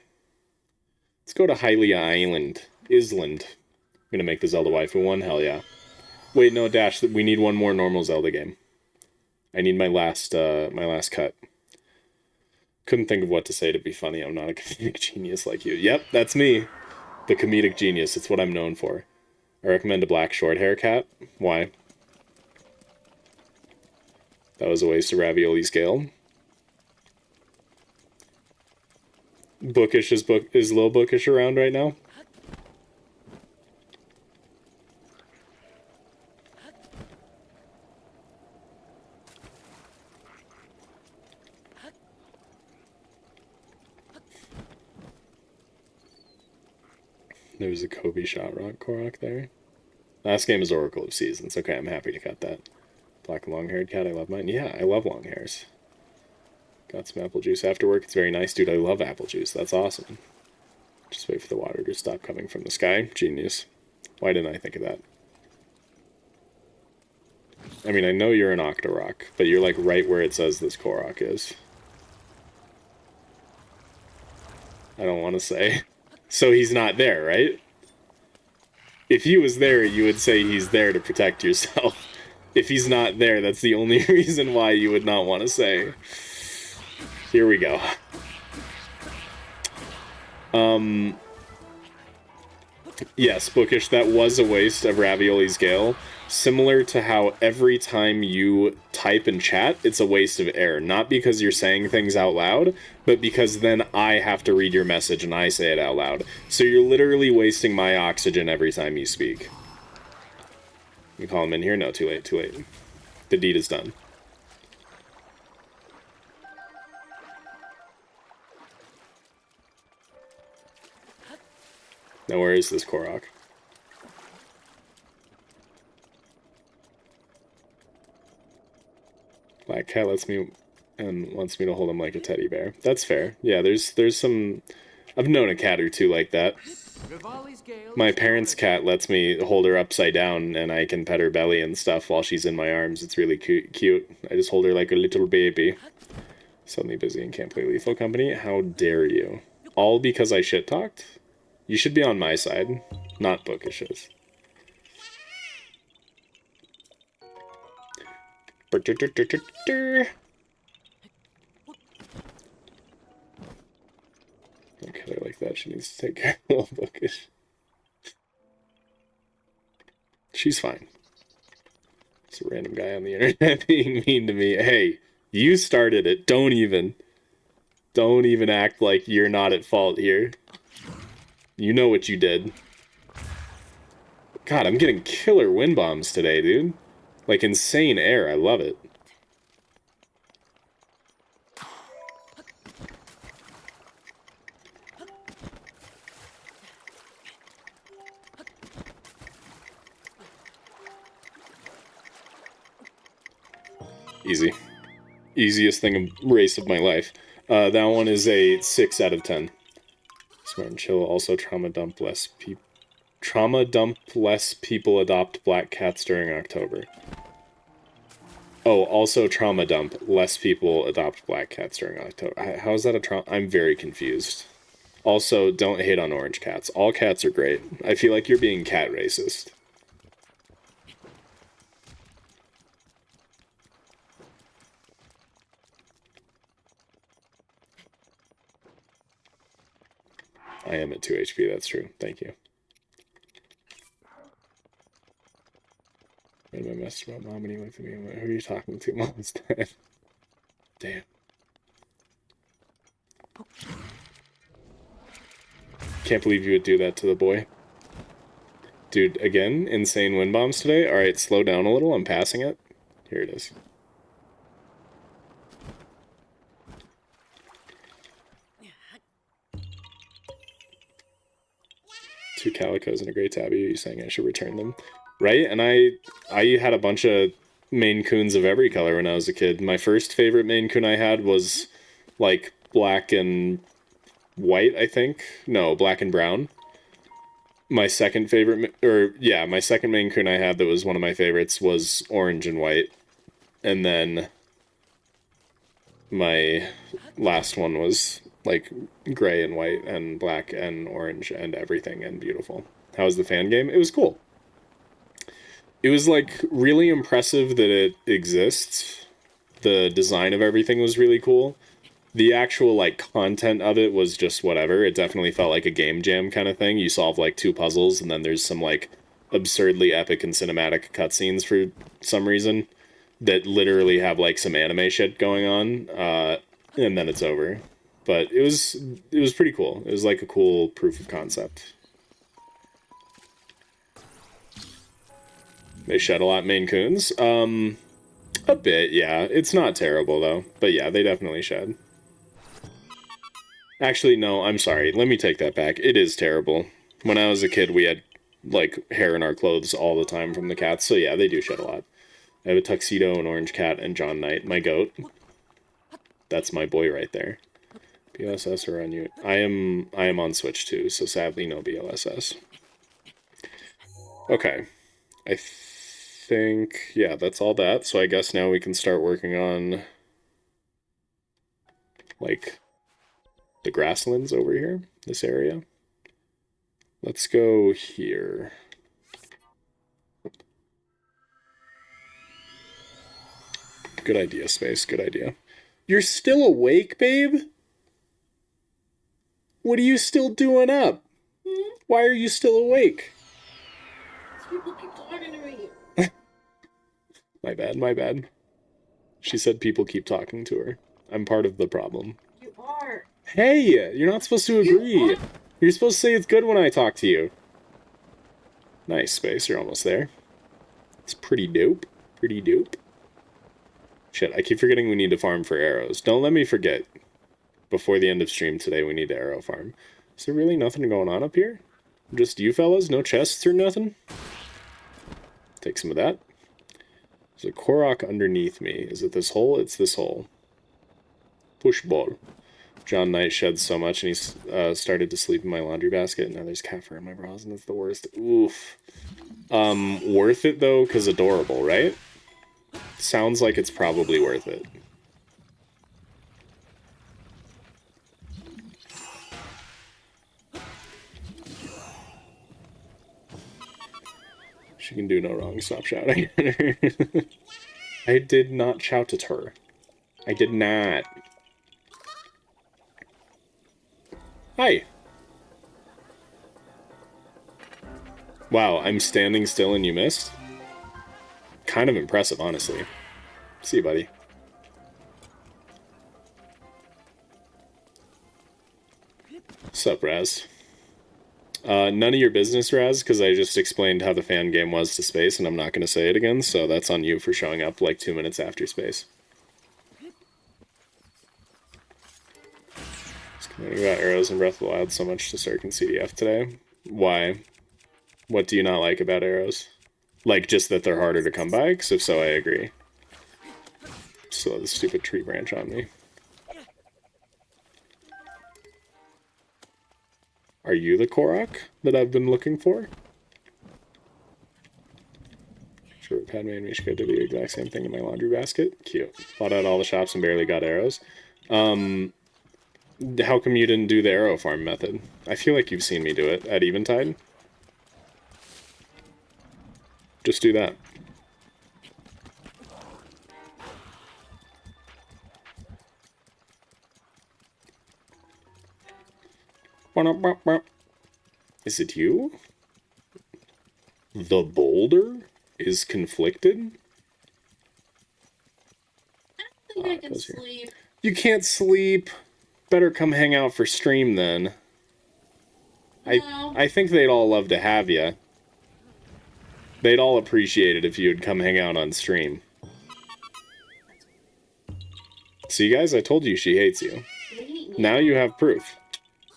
Let's go to Hylia Island. Island. I'm gonna make the Zelda waifu one, hell yeah. Wait, no, Dash, we need one more normal Zelda game. I need my last cut. Couldn't think of what to say to be funny. I'm not a comedic genius like you. Yep, that's me. The comedic genius. It's what I'm known for. I recommend a black short hair cat. Why? That was a waste of ravioli scale. Bookish is Lil Bookish around right now? There's a Kobe Shot Rock Korok there. Last game is Oracle of Seasons. Okay, I'm happy to cut that. Black long-haired cat, I love mine. Yeah, I love long hairs. Got some apple juice after work. It's very nice. Dude, I love apple juice. That's awesome. Just wait for the water to stop coming from the sky. Genius. Why didn't I think of that? I mean, I know you're an Octorok, but you're like right where it says this Korok is. I don't want to say. So he's not there, right? If he was there, you would say he's there to protect yourself. If he's not there, that's the only reason why you would not want to say. Here we go. Yes, Bookish, that was a waste of Ravioli's Gale. Similar to how every time you type in chat, it's a waste of air. Not because you're saying things out loud, but because then I have to read your message and I say it out loud. So you're literally wasting my oxygen every time you speak. You call him in here? No, too late, too late. The deed is done. Now where is this korok? Black cat lets me and wants me to hold him like a teddy bear. That's fair. Yeah, there's some. I've known a cat or two like that. My parents' cat lets me hold her upside down and I can pet her belly and stuff while she's in my arms. It's really cute. I just hold her like a little baby. Suddenly busy and can't play Lethal Company? How dare you? All because I shit talked? You should be on my side, not Bookish's. Okay, like that. She needs to take care of little Bookish. She's fine. It's a random guy on the internet being mean to me. Hey, you started it. Don't even act like you're not at fault here. You know what you did. God, I'm getting killer wind bombs today, dude. Like insane air. I love it. Easy. Easiest race of my life. That one is a 6 out of 10. Smart and chill. Also, trauma dump less people adopt black cats during October. Oh, also trauma dump less people adopt black cats during October. How is that a trauma? I'm very confused. Also, don't hate on orange cats. All cats are great. I feel like you're being cat racist. I am at 2 HP, that's true. Thank you. When I messed about mom and he looked at me and went, who are you talking to? Mom's dead. Damn. Can't believe you would do that to the boy. Dude, again, insane wind bombs today. Alright, slow down a little. I'm passing it. Here it is. Two calicos and a gray tabby. Are you saying I should return them? Right? And I had a bunch of Maine Coons of every color when I was a kid. My first favorite Maine Coon I had was like black and white, I think. No, black and brown. My second favorite, my second Maine Coon I had that was one of my favorites was orange and white. And then my last one was like gray and white and black and orange and everything and beautiful. How was the fan game? It was cool. It was like really impressive that it exists. The design of everything was really cool. The actual like content of it was just whatever. It definitely felt like a game jam kind of thing. You solve like 2 puzzles and then there's some like absurdly epic and cinematic cutscenes for some reason that literally have like some anime shit going on, and then it's over. But it was pretty cool. It was like a cool proof of concept. They shed a lot, Maine Coons. A bit, yeah. It's not terrible though, but yeah, they definitely shed. Actually, no, I'm sorry. Let me take that back. It is terrible. When I was a kid, we had like hair in our clothes all the time from the cats, so yeah, they do shed a lot. I have a tuxedo, an orange cat, and John Knight, my goat. That's my boy right there. BLSS or on you? I am on Switch too, so sadly no BLSS. Okay. I think, yeah, that's all that. So I guess now we can start working on like the grasslands over here, this area. Let's go here. Good idea, Space. Good idea. You're still awake, babe? What are you still doing up? Why are you still awake? People keep talking to me. My bad, my bad. She said people keep talking to her. I'm part of the problem. You are. Hey, you're not supposed to agree. You're supposed to say it's good when I talk to you. Nice, Space. You're almost there. It's pretty dope. Pretty dope. Shit, I keep forgetting we need to farm for arrows. Don't let me forget. Before the end of stream today, we need to arrow farm. Is there really nothing going on up here? Just you fellas? No chests or nothing? Take some of that. There's a korok underneath me. Is it this hole? It's this hole. Push ball. John Knight shed so much and he started to sleep in my laundry basket. Now there's cat fur in my bras and it's the worst. Oof. Worth it though, because adorable, right? Sounds like it's probably worth it. She can do no wrong. Stop shouting at her. I did not shout at her. I did not. Hi. Wow, I'm standing still and you missed? Kind of impressive, honestly. See you, buddy. Sup, Raz? None of your business, Raz, because I just explained how the fan game was to Space, and I'm not going to say it again, so that's on you for showing up like 2 minutes after Space. Just complaining about arrows in Breath of the Wild so much to start CDF today. Why? What do you not like about arrows? Like, just that they're harder to come by? Because if so, I agree. Still have the stupid tree branch on me. Are you the korok that I've been looking for? Sure, Padme and Mishka did the exact same thing in my laundry basket. Cute. Bought out all the shops and barely got arrows. How come you didn't do the arrow farm method? I feel like you've seen me do it at Eventide. Just do that. Is it you? The boulder is conflicted? I don't think I can sleep. You can't sleep. Better come hang out for stream then. No. I think they'd all love to have you. They'd all appreciate it if you'd come hang out on stream. See, guys, I told you she hates you. Now you have proof.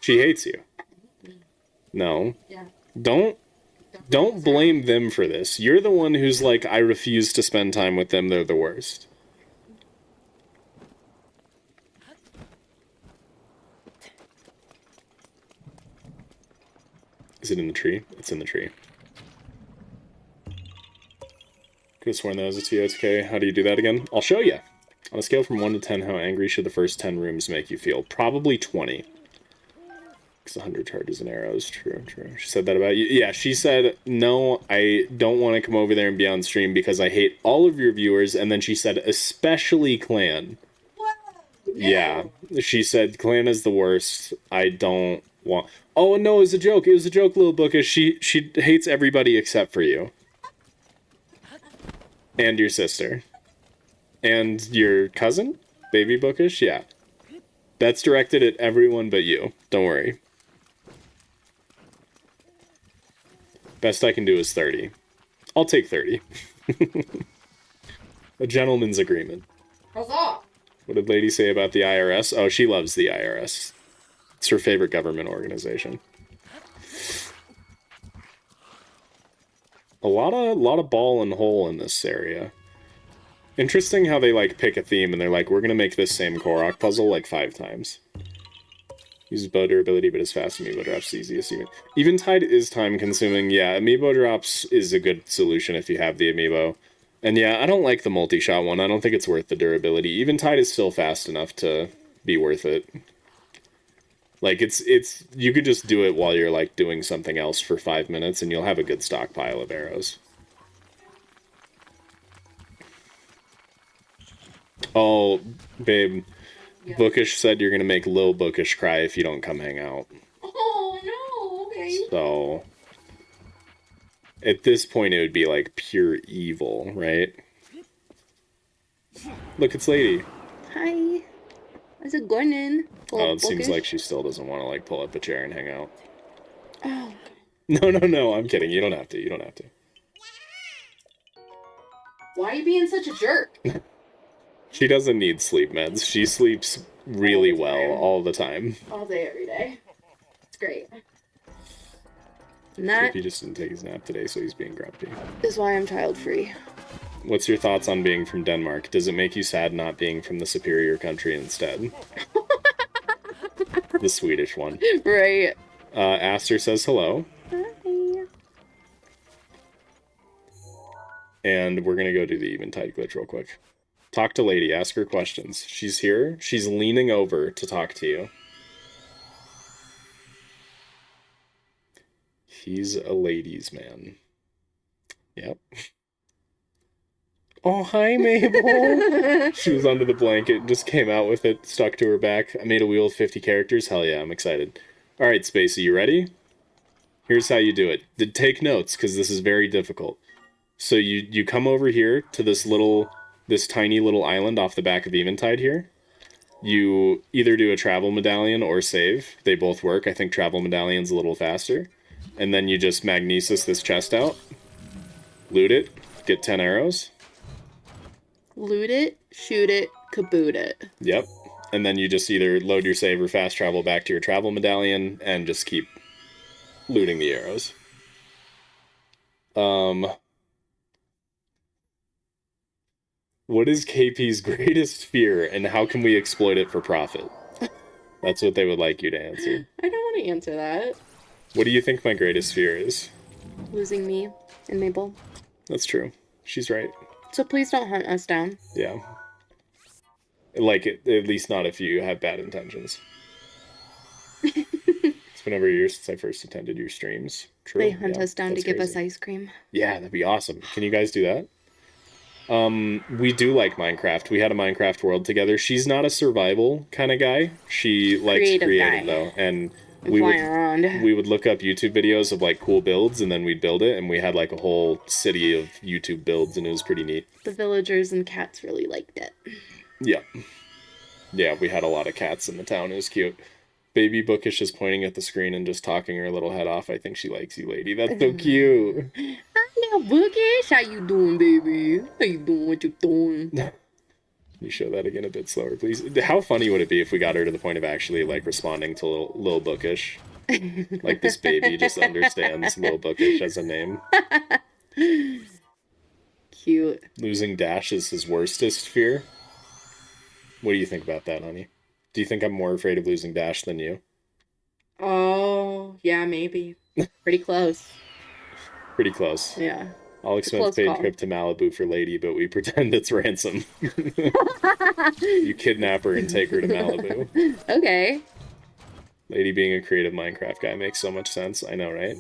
She hates you. No. Yeah. Don't blame them for this. You're the one who's like, I refuse to spend time with them, they're the worst. Is it in the tree? It's in the tree. Could have sworn that was a TOTK. How do you do that again? I'll show you. On a scale from 1 to 10, how angry should the first 10 rooms make you feel? Probably 20. Because 100 charges and arrows. True, true. She said that about you. Yeah, she said, no, I don't want to come over there and be on stream because I hate all of your viewers. And then she said, especially Clan. What? Yeah. She said, Clan is the worst. I don't want... Oh, no, it was a joke. It was a joke, little bookish. She hates everybody except for you. And your sister. And your cousin? Baby bookish? Yeah. That's directed at everyone but you. Don't worry. Best I can do is 30. I'll take 30. A gentleman's agreement. Huzzah! What did Lady say about the IRS? Oh, she loves the IRS. It's her favorite government organization. A lot of ball and hole in this area. Interesting how they, like, pick a theme and they're like, we're gonna make this same Korok puzzle, like, 5 times. Uses bow durability, but is fast. Amiibo drops the easiest. Eventide is time-consuming. Yeah, Amiibo drops is a good solution if you have the Amiibo. And yeah, I don't like the multi-shot one. I don't think it's worth the durability. Eventide is still fast enough to be worth it. Like, it's you could just do it while you're, like, doing something else for 5 minutes, and you'll have a good stockpile of arrows. Oh, babe. Yeah. Bookish said you're gonna make Lil Bookish cry if you don't come hang out. Oh, no, Okay. So at this point, it would be like pure evil, right? Look, it's Lady. Hi. How's it going? Oh, it seems like she still doesn't want to like pull up a chair and hang out. Oh. No, I'm kidding. You don't have to. You don't have to. Why are you being such a jerk? She doesn't need sleep meds. She sleeps really well all the time. All day, every day. It's great. And If that he just didn't take his nap today, so he's being grumpy. is why I'm child-free. What's your thoughts on being from Denmark? Does it make you sad not being from the superior country instead? The Swedish one. Right. Aster says hello. Hi. And we're going to go do the Eventide glitch real quick. Talk to Lady. Ask her questions. She's here. She's leaning over to talk to you. He's a ladies' man. Yep. Oh, hi, Mabel. She was under the blanket and just came out with it, stuck to her back. I made a wheel with 50 characters. Hell yeah, I'm excited. All right, Spacey, you ready? Here's how you do it. Take notes, because this is very difficult. So you come over here to this tiny little island off the back of Eventide here. You either do a travel medallion or save. They both work. I think travel medallion's a little faster. And then you just magnesis this chest out. Loot it. Get 10 arrows. Loot it, shoot it, kaboot it. Yep. And then you just either load your save or fast travel back to your travel medallion and just keep looting the arrows. What is KP's greatest fear and how can we exploit it for profit? That's what they would like you to answer. I don't want to answer that. What do you think my greatest fear is? Losing me and Mabel. That's true. She's right. So please don't hunt us down. Yeah. Like, at least not if you have bad intentions. It's been over a year since I first attended your streams. True. They hunt Yeah, us down to that's give us crazy. ice cream. Yeah, that'd be awesome. Can you guys do that? We do like Minecraft. We had a Minecraft world together. She's not a survival kind of guy. She likes creative though. And we would look up YouTube videos of like cool builds and then we'd build it and we had like a whole city of YouTube builds and it was pretty neat. The villagers and cats really liked it. Yeah. Yeah, we had a lot of cats in the town. It was cute. Baby Bookish is pointing at the screen and just talking her little head off. I think she likes you, lady. That's so cute. Hi now, Bookish. How you doing, baby? How you doing? What you doing? Can you show that again a bit slower, please? How funny would it be if we got her to the point of actually, like, responding to Lil Bookish? Like, this baby just understands Lil Bookish as a name. Cute. Losing Dash is his worstest fear. What do you think about that, honey? Do you think I'm more afraid of losing Dash than you? Oh, yeah, maybe. Pretty close. Pretty close. Yeah. All expense paid trip to Malibu for Lady, but we pretend it's ransom. You kidnap her and take her to Malibu. Okay. Lady being a creative Minecraft guy makes so much sense. I know, right?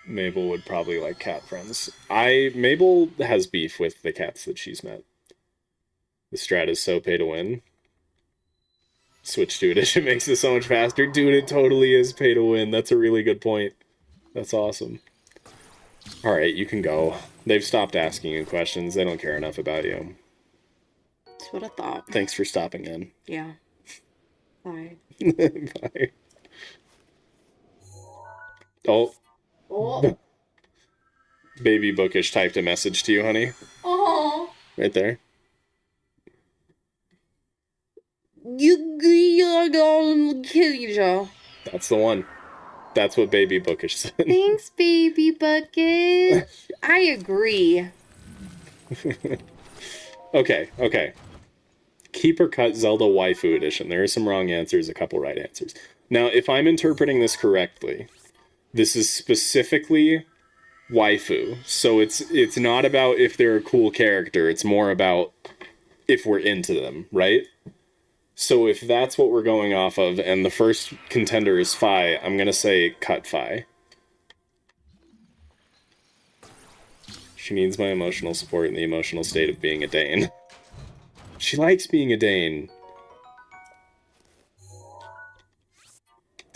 Mabel would probably like cat friends. Mabel has beef with the cats that she's met. The strat is so pay to win. Switch to edition makes it so much faster. Dude, it totally is pay to win. That's a really good point. That's awesome. Alright, you can go. They've stopped asking you questions. They don't care enough about you. That's what I thought. Thanks for stopping in. Yeah. Bye. Bye. Oh. Oh. Baby Bookish typed a message to you, honey. Oh. Right there. You're gonna kill you, Joe. That's the one. That's what Baby Bookish said. Thanks, baby bucket. I agree. Okay. Keep or cut Zelda Waifu Edition. There are some wrong answers, a couple right answers. Now, if I'm interpreting this correctly, this is specifically waifu. So it's not about if they're a cool character. It's more about if we're into them, right? So if that's what we're going off of, and the first contender is Fi, I'm going to say cut Fi. She needs my emotional support in the emotional state of being a Dane. She likes being a Dane.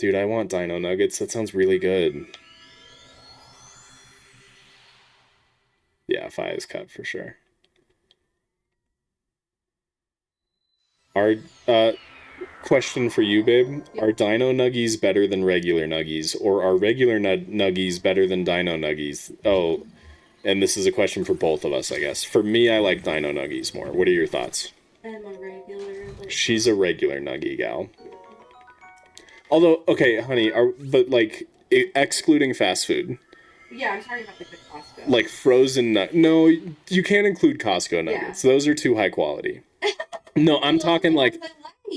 Dude, I want dino nuggets. That sounds really good. Yeah, Fi is cut for sure. Our question for you, babe. Are dino nuggies better than regular nuggies? Or are regular nuggies better than dino nuggies? Oh, and this is a question for both of us, I guess. For me, I like dino nuggies more. What are your thoughts? I'm a regular. Like, She's a regular nuggie gal. Although, okay, honey, but like excluding fast food. yeah, I'm talking about the good Costco. Like frozen no, you can't include Costco nuggets. Yeah. Those are too high quality. No, I'm talking like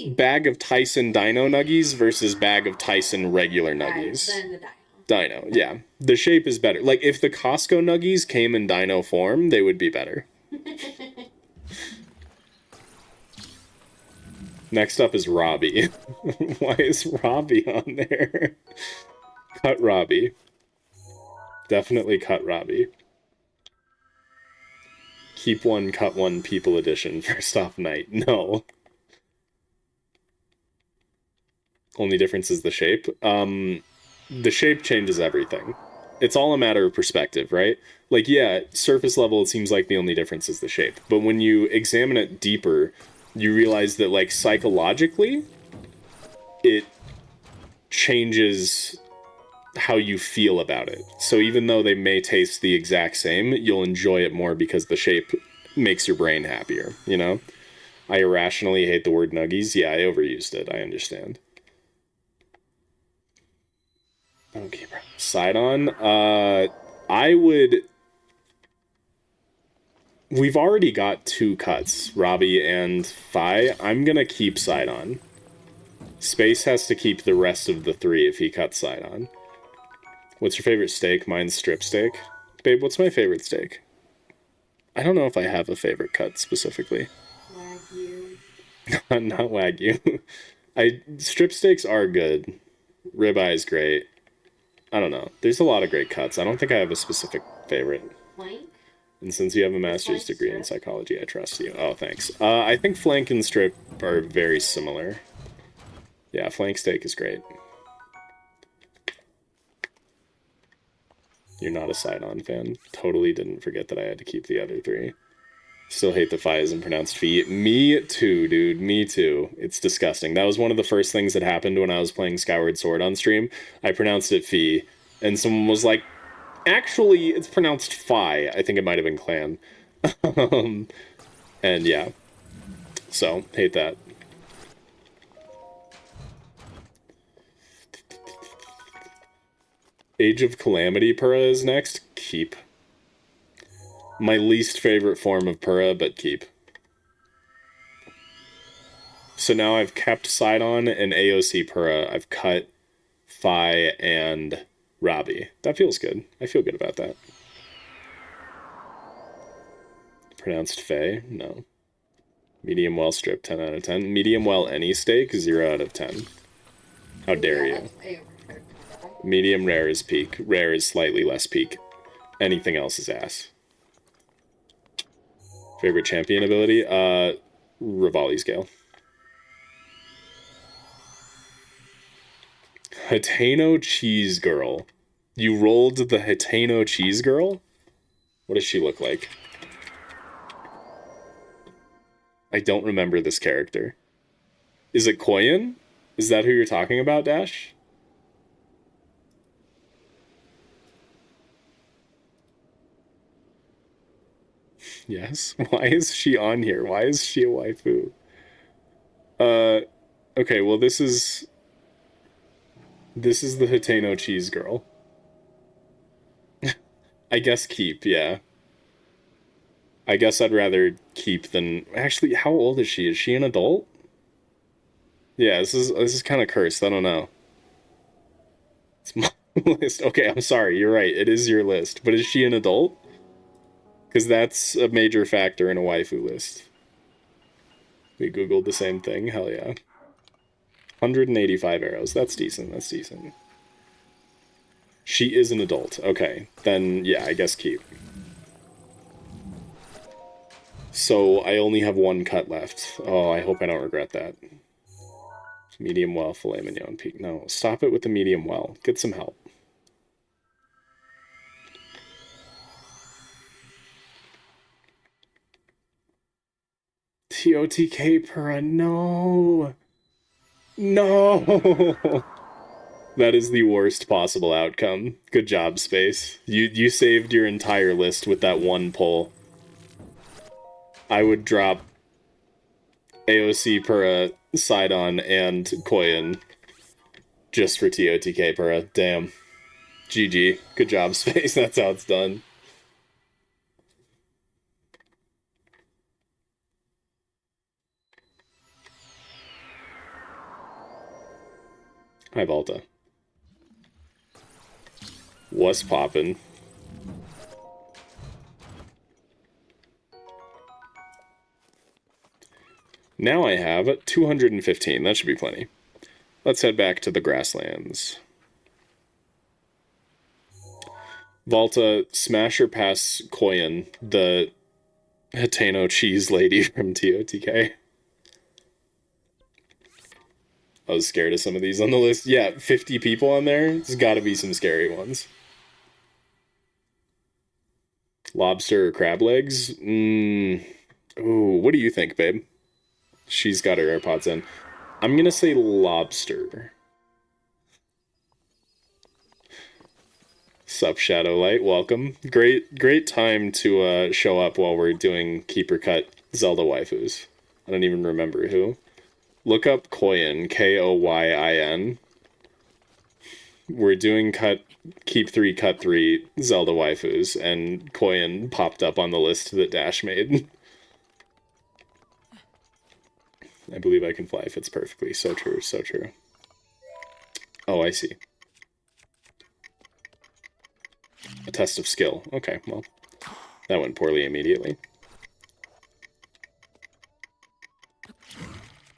bag of Tyson Dino Nuggies versus bag of Tyson regular Nuggies. Then the Dino, yeah. The shape is better. Like, if the Costco Nuggies came in Dino form, they would be better. Next up is Robbie. Why is Robbie on there? Cut Robbie. Definitely cut Robbie. Keep one, cut one, people edition, first off night. No. Only difference is the shape. The shape changes everything. It's all a matter of perspective, right? Like, yeah, surface level, it seems like the only difference is the shape. But when you examine it deeper, you realize that, like, psychologically, it changes how you feel about it. So even though they may taste the exact same, you'll enjoy it more because the shape makes your brain happier, you know? I irrationally hate the word nuggies. Yeah, I overused it. I understand. Okay, bro. Sidon. I would... We've already got 2 cuts, Robbie and Fi. I'm gonna keep Sidon. Space has to keep the rest of the 3 if he cuts Sidon. What's your favorite steak? Mine's strip steak. Babe, what's my favorite steak? I don't know if I have a favorite cut specifically. Wagyu. Not Wagyu. Strip steaks are good. Ribeye is great. I don't know. There's a lot of great cuts. I don't think I have a specific favorite. Flank? And since you have a master's degree in psychology, I trust you. Oh, thanks. I think flank and strip are very similar. Yeah, flank steak is great. You're not a Sidon fan. Totally didn't forget that I had to keep the other 3. Still hate the Fi isn't pronounced Fee. Me too, dude. Me too. It's disgusting. That was one of the first things that happened when I was playing Skyward Sword on stream. I pronounced it Fee, and someone was like, actually, it's pronounced Fi. I think it might have been Clan. And yeah. So, hate that. Age of Calamity Purra is next. Keep. My least favorite form of Purra, but keep. So now I've kept Sidon and AOC Purra. I've cut Fi and Robbie. That feels good. I feel good about that. Pronounced Faye? No. Medium well strip, 10 out of 10. Medium well any steak, 0 out of 10. How dare you? Medium rare is peak. Rare is slightly less peak. Anything else is ass. Favorite champion ability? Rivali's Gale. Hateno Cheese Girl. You rolled the Hateno Cheese Girl? What does she look like? I don't remember this character. Is it Koyan? Is that who you're talking about, Dash? Yes? Why is she on here? Why is she a waifu? Okay, well this is the Hateno Cheese Girl. I guess keep, yeah. I guess I'd rather keep than... Actually, how old is she? Is she an adult? Yeah, this is kind of cursed. I don't know. It's my list. Okay, I'm sorry. You're right. It is your list. But is she an adult? Because that's a major factor in a waifu list. We googled the same thing. Hell yeah. 185 arrows. That's decent. That's decent. She is an adult. Okay. Then, yeah, I guess keep. So, I only have 1 cut left. Oh, I hope I don't regret that. Medium well, filet mignon, peak. No, stop it with the medium well. Get some help. TOTK Pura, no. No. That is the worst possible outcome. Good job, Space. You saved your entire list with that one pull. I would drop AOC Pura, Sidon, and Koyan just for TOTK Pura. Damn. GG. Good job, Space. That's how it's done. Hi, Volta. What's poppin'? Now I have 215. That should be plenty. Let's head back to the grasslands. Volta, smash or pass Koyan, the Hateno cheese lady from TOTK. I was scared of some of these on the list. Yeah, 50 people on there. There's gotta be some scary ones. Lobster or crab legs? Ooh, what do you think, babe? She's got her AirPods in. I'm gonna say lobster. Sup, Shadowlight, welcome. Great time to show up while we're doing Keeper Cut Zelda waifus. I don't even remember who. Look up Koyin, Koyin. We're doing Keep 3, Cut 3 Zelda waifus, and Koyin popped up on the list that Dash made. I believe I can fly fits perfectly. So true, so true. Oh, I see. A test of skill. Okay, well, that went poorly immediately.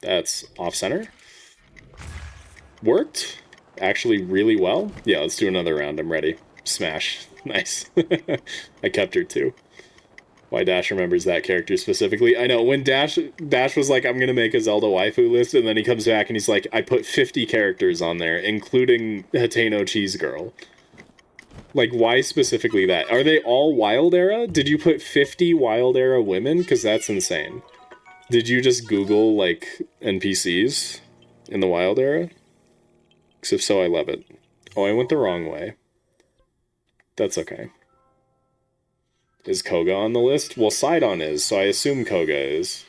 That's off-center. Worked. Actually really well. Yeah, let's do another round. I'm ready. Smash. Nice. I kept her too. Why Dash remembers that character specifically. I know, when Dash was like, I'm gonna make a Zelda waifu list, and then he comes back and he's like, I put 50 characters on there, including Hateno Cheese Girl. Like, why specifically that? Are they all Wild Era? Did you put 50 Wild Era women? Because that's insane. Did you just Google, like, NPCs in the Wild Era? Because if so, I love it. Oh, I went the wrong way. That's okay. Is Koga on the list? Well, Sidon is, so I assume Koga is.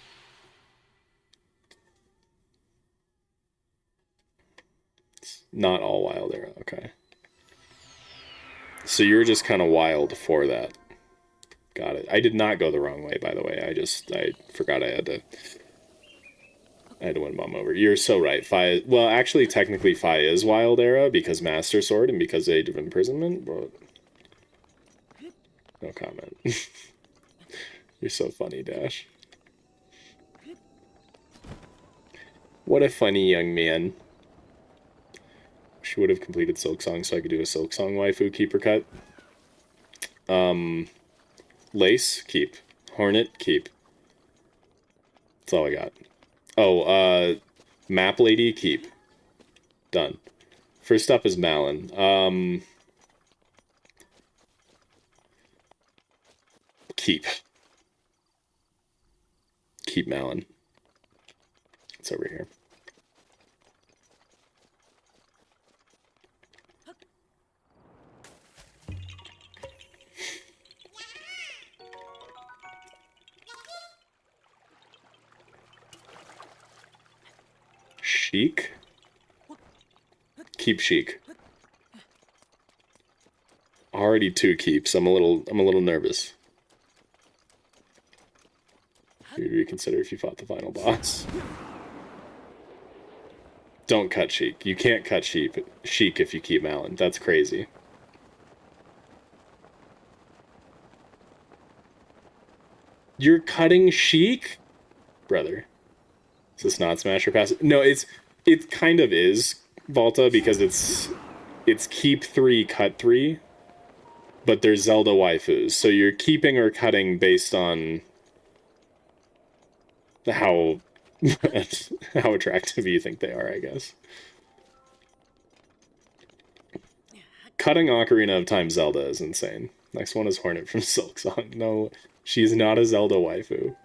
It's not all Wild Era, okay. So you're just kind of wild for that. Got it. I did not go the wrong way, by the way. I forgot I had to win Mom over. You're so right. Fi, well, actually, technically, Fi is Wild Era because Master Sword and because Age of Imprisonment, but no comment. You're so funny, Dash. What a funny young man. She would have completed Silk Song so I could do a Silk Song waifu keeper cut. Lace, keep. Hornet, keep. That's all I got. Oh, Map Lady, keep. Done. First up is Malin. Keep. Keep Malin. It's over here. Sheik? Keep Sheik. Already 2 keeps. I'm a little nervous. You'd reconsider if you fought the final boss. Don't cut Sheik. You can't cut Sheik if you keep Malin. That's crazy. You're cutting Sheik? Brother. Is this not Smash or Pass? No, it kind of is, Volta, because it's keep 3, cut 3, but there's Zelda waifus, so you're keeping or cutting based on how But how attractive you think they are, I guess. Cutting Ocarina of Time Zelda is insane. Next one is Hornet from Silksong. No, she's not a Zelda waifu.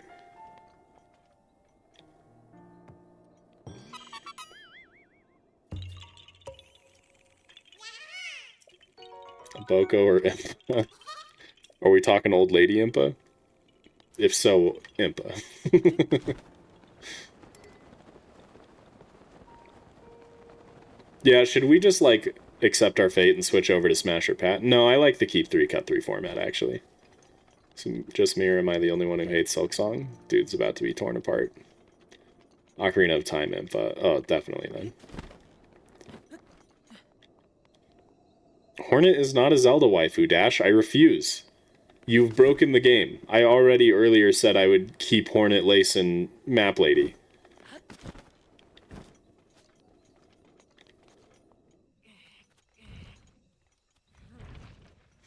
A Boko or Impa? Are we talking old lady Impa? If so, Impa. Yeah, should we just, like, accept our fate and switch over to Smash or Pat? No, I like the keep 3, cut 3 format, actually. So just me, or am I the only one who hates Silksong? Dude's about to be torn apart. Ocarina of Time Impa. Oh, definitely then. Hornet is not a Zelda waifu, Dash. I refuse. You've broken the game. I already earlier said I would keep Hornet, Lace, and Map Lady.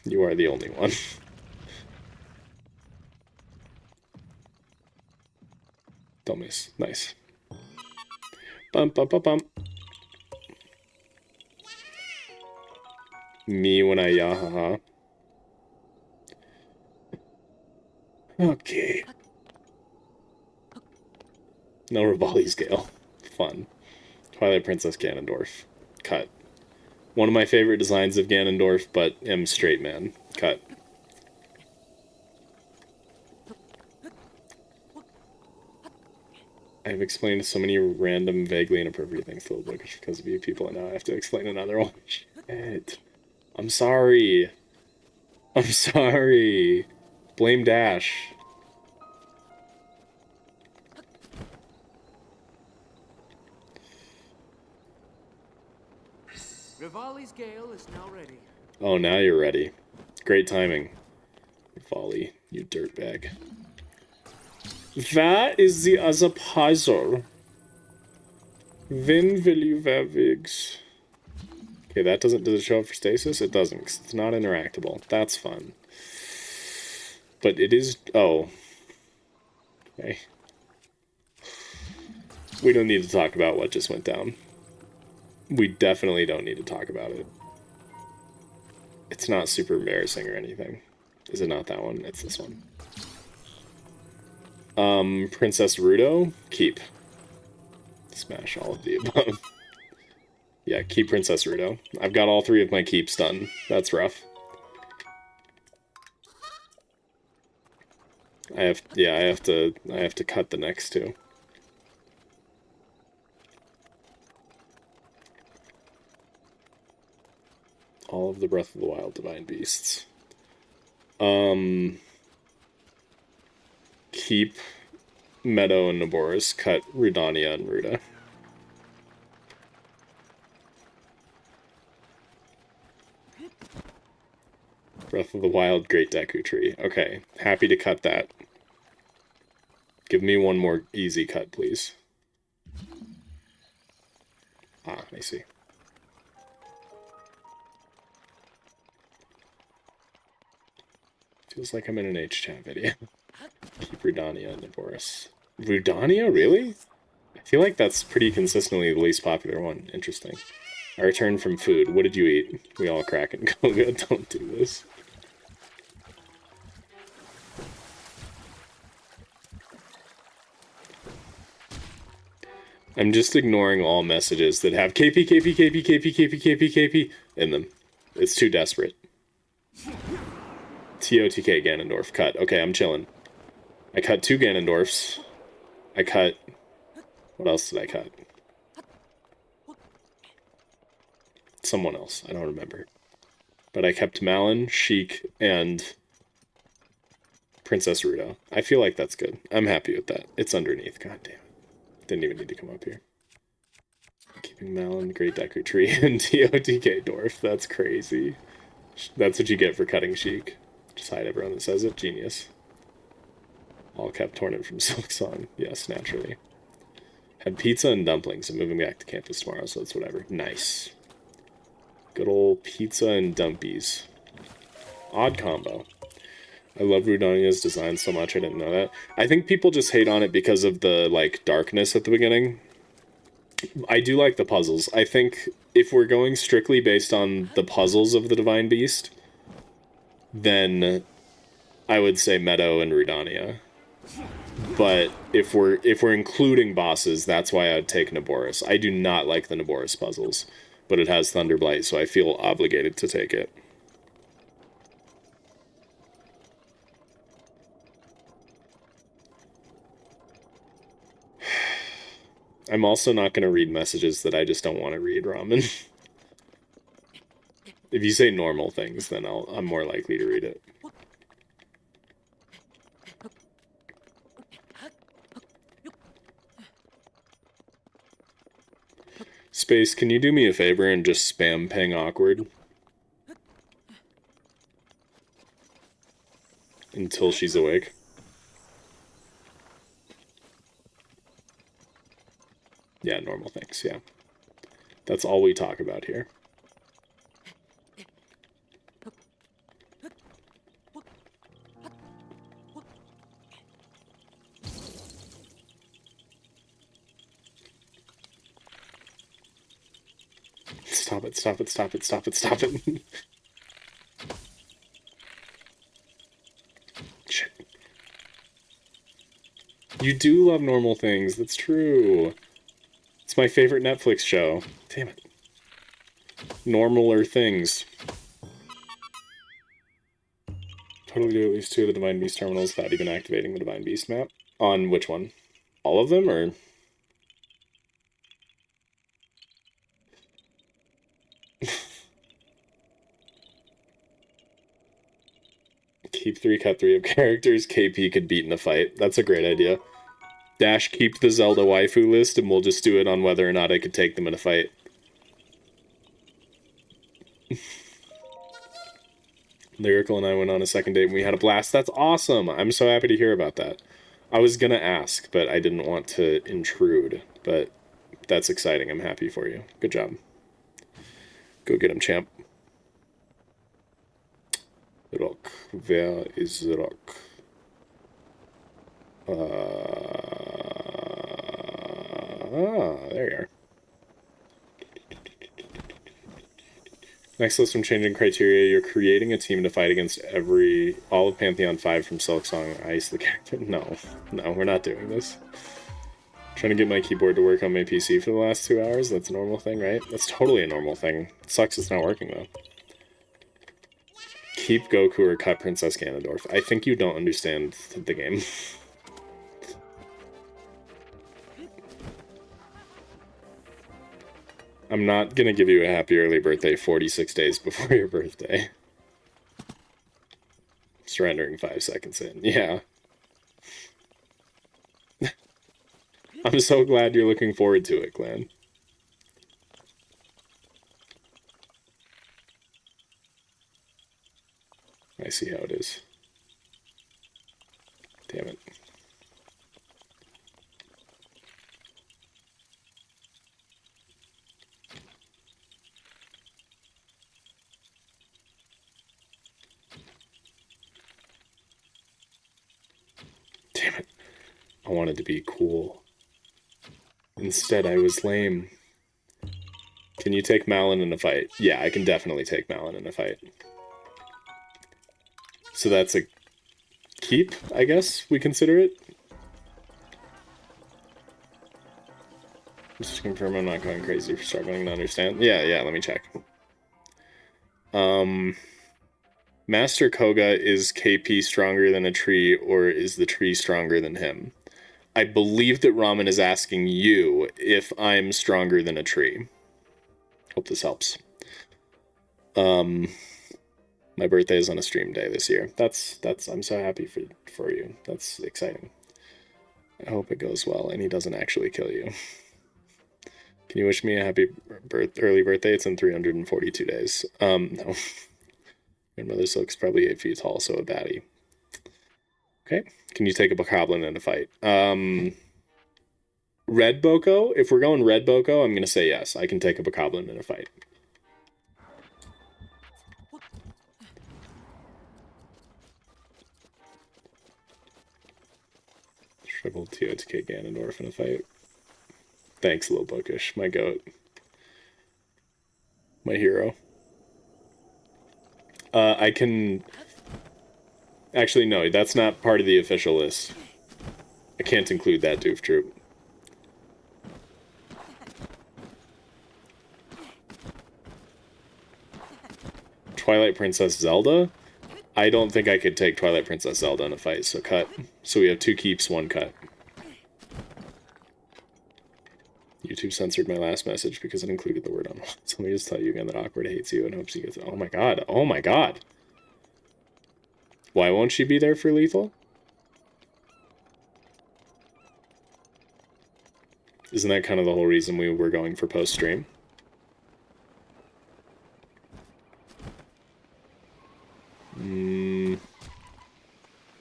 You are the only one. Don't miss. Nice. Bump, bump, bump, bump. Me when I yahaha. Okay. No Rivali's Gale. Fun. Twilight Princess Ganondorf. Cut. One of my favorite designs of Ganondorf, but am straight man. Cut. I've explained so many random, vaguely inappropriate things to the book because of you people, and now I have to explain another one. Shit. I'm sorry. I'm sorry. Blame Dash. Rivali's Gale is now ready. Oh, now you're ready. Great timing. Rivali, you dirtbag. Where is the other puzzle? When will you wear wigs? Okay, that does it show up for stasis? It doesn't, because it's not interactable. That's fun. But it is... Oh. Okay. We don't need to talk about what just went down. We definitely don't need to talk about it. It's not super embarrassing or anything. Is it not that one? It's this one. Princess Rudo? Keep. Smash all of the above. Yeah, keep Princess Rudo. I've got all 3 of my keeps done. That's rough. I have to cut the next 2. All of the Breath of the Wild Divine Beasts. Keep Meadow and Naboris. Cut Rudania and Ruda. Breath of the Wild Great Deku Tree. Okay, happy to cut that. Give me one more easy cut, please. Ah, I see. Feels like I'm in an H-chat video. Keep Rudania and Naboris. Rudania? Really? I feel like that's pretty consistently the least popular one. Interesting. I returned from food. What did you eat? We all crack and go good. Don't do this. I'm just ignoring all messages that have KP, KP, KP, KP, KP, KP, KP in them. It's too desperate. TOTK Ganondorf. Cut. Okay, I'm chilling. I cut 2 Ganondorfs. I cut... What else did I cut? Someone else. I don't remember. But I kept Malon, Sheik, and Princess Rudo. I feel like that's good. I'm happy with that. It's underneath. God damn it. Didn't even need to come up here. Keeping Malon, Great Deku Tree, and TOTK Dwarf. That's crazy. That's what you get for cutting Sheik. Just hide everyone that says it. Genius. All kept Torrent from Silksong. Yes, naturally. Had pizza and dumplings. I'm moving back to campus tomorrow, so it's whatever. Nice. Good old pizza and dumpies. Odd combo. I love Rudonia's design so much, I didn't know that. I think people just hate on it because of the, like, darkness at the beginning. I do like the puzzles. I think if we're going strictly based on the puzzles of the Divine Beast, then I would say Meadow and Rudonia. But if we're including bosses, that's why I'd take Naboris. I do not like the Naboris puzzles, but it has Thunderblight, so I feel obligated to take it. I'm also not going to read messages that I just don't want to read, Ramen. If you say normal things, then I'm more likely to read it. Space, can you do me a favor and just spam ping awkward? Until she's awake. Yeah, normal things, yeah. That's all we talk about here. Stop it, stop it, stop it, stop it, stop it. Shit. You do love normal things, that's true. It's my favorite Netflix show. Damn it. Normaler things. Totally do at least 2 of the Divine Beast terminals without even activating the Divine Beast map. On which one? All of them, or...? Keep 3, cut 3 of characters KP could beat in a fight. That's a great idea. Dash, keep the Zelda waifu list, and we'll just do it on whether or not I could take them in a fight. Lyrical and I went on a second date and we had a blast. That's awesome! I'm so happy to hear about that. I was gonna ask, but I didn't want to intrude. But that's exciting. I'm happy for you. Good job. Go get him, champ. Rock. Where is Rock? There you are. Next list from changing criteria, you're creating a team to fight against all of Pantheon 5 from Silksong Ice the character. No, we're not doing this. Trying to get my keyboard to work on my PC for the last 2 hours, that's a normal thing, right? That's totally a normal thing. It sucks it's not working, though. Keep Goku or cut Princess Ganondorf. I think you don't understand the game. I'm not gonna give you a happy early birthday 46 days before your birthday. Surrendering 5 seconds in. Yeah. I'm so glad you're looking forward to it, Glenn. I see how it is. Damn it. Damn it. I wanted to be cool. Instead, I was lame. Can you take Malin in a fight? Yeah, I can definitely take Malin in a fight. So that's a keep, I guess we consider it. Just to confirm I'm not going crazy for struggling to understand. Yeah, let me check. Master Koga, is KP stronger than a tree, or is the tree stronger than him? I believe that Ramen is asking you if I'm stronger than a tree. Hope this helps. My birthday is on a stream day this year. That's I'm so happy for you. That's exciting. I hope it goes well and he doesn't actually kill you. Can you wish me a happy early birthday? It's in 342 days. No. Grandmother Silk's probably 8 feet tall, so a baddie. Okay. Can you take a bokoblin in a fight? Red Boko? If we're going Red Boko, I'm going to say yes. I can take a bokoblin in a fight. Triple TOTK Ganondorf in a fight. Thanks, Lil Bookish, my goat. My hero. I can... Actually, no, that's not part of the official list. I can't include that Doof Troop. Twilight Princess Zelda? I don't think I could take Twilight Princess Zelda in a fight, so cut. So we have 2 keeps, 1 cut. YouTube censored my last message because it included the word on. So let me just tell you again that Awkward hates you and hopes he gets it. Oh my god. Oh my god. Why won't she be there for lethal? Isn't that kind of the whole reason we were going for post-stream?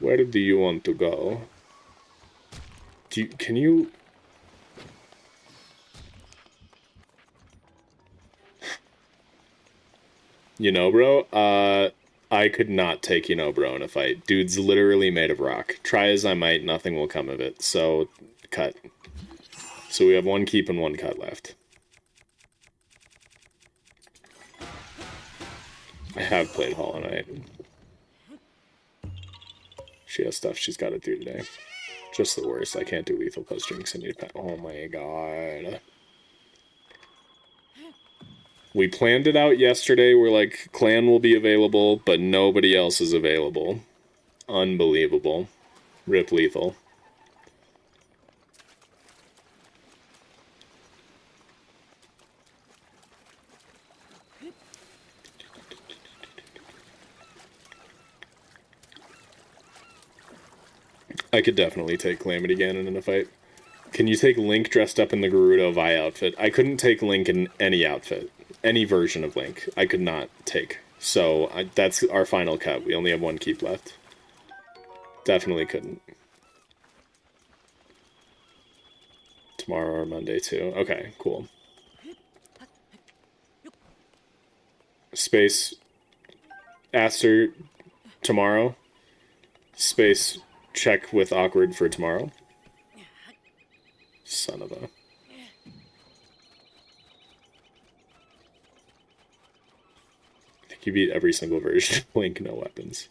Where do you want to go? Can you... You know, bro? I could not take you know, bro, in a fight. Dude's literally made of rock. Try as I might, nothing will come of it. So, cut. So we have 1 keep and 1 cut left. I have played Hollow Knight. She has stuff she's got to do today. Just the worst. I can't do lethal post-stream because I need to... Oh my god. We planned it out yesterday. We're like, clan will be available, but nobody else is available. Unbelievable. Rip lethal. I could definitely take Calamity Ganon in a fight. Can you take Link dressed up in the Gerudo Vi outfit? I couldn't take Link in any outfit. Any version of Link. I could not take. So, that's our final cut. We only have 1 keep left. Definitely couldn't. Tomorrow or Monday, too. Okay, cool. Space. Aster tomorrow. Space. Check with Awkward for tomorrow. Son of a... I think you beat every single version of Link, no weapons.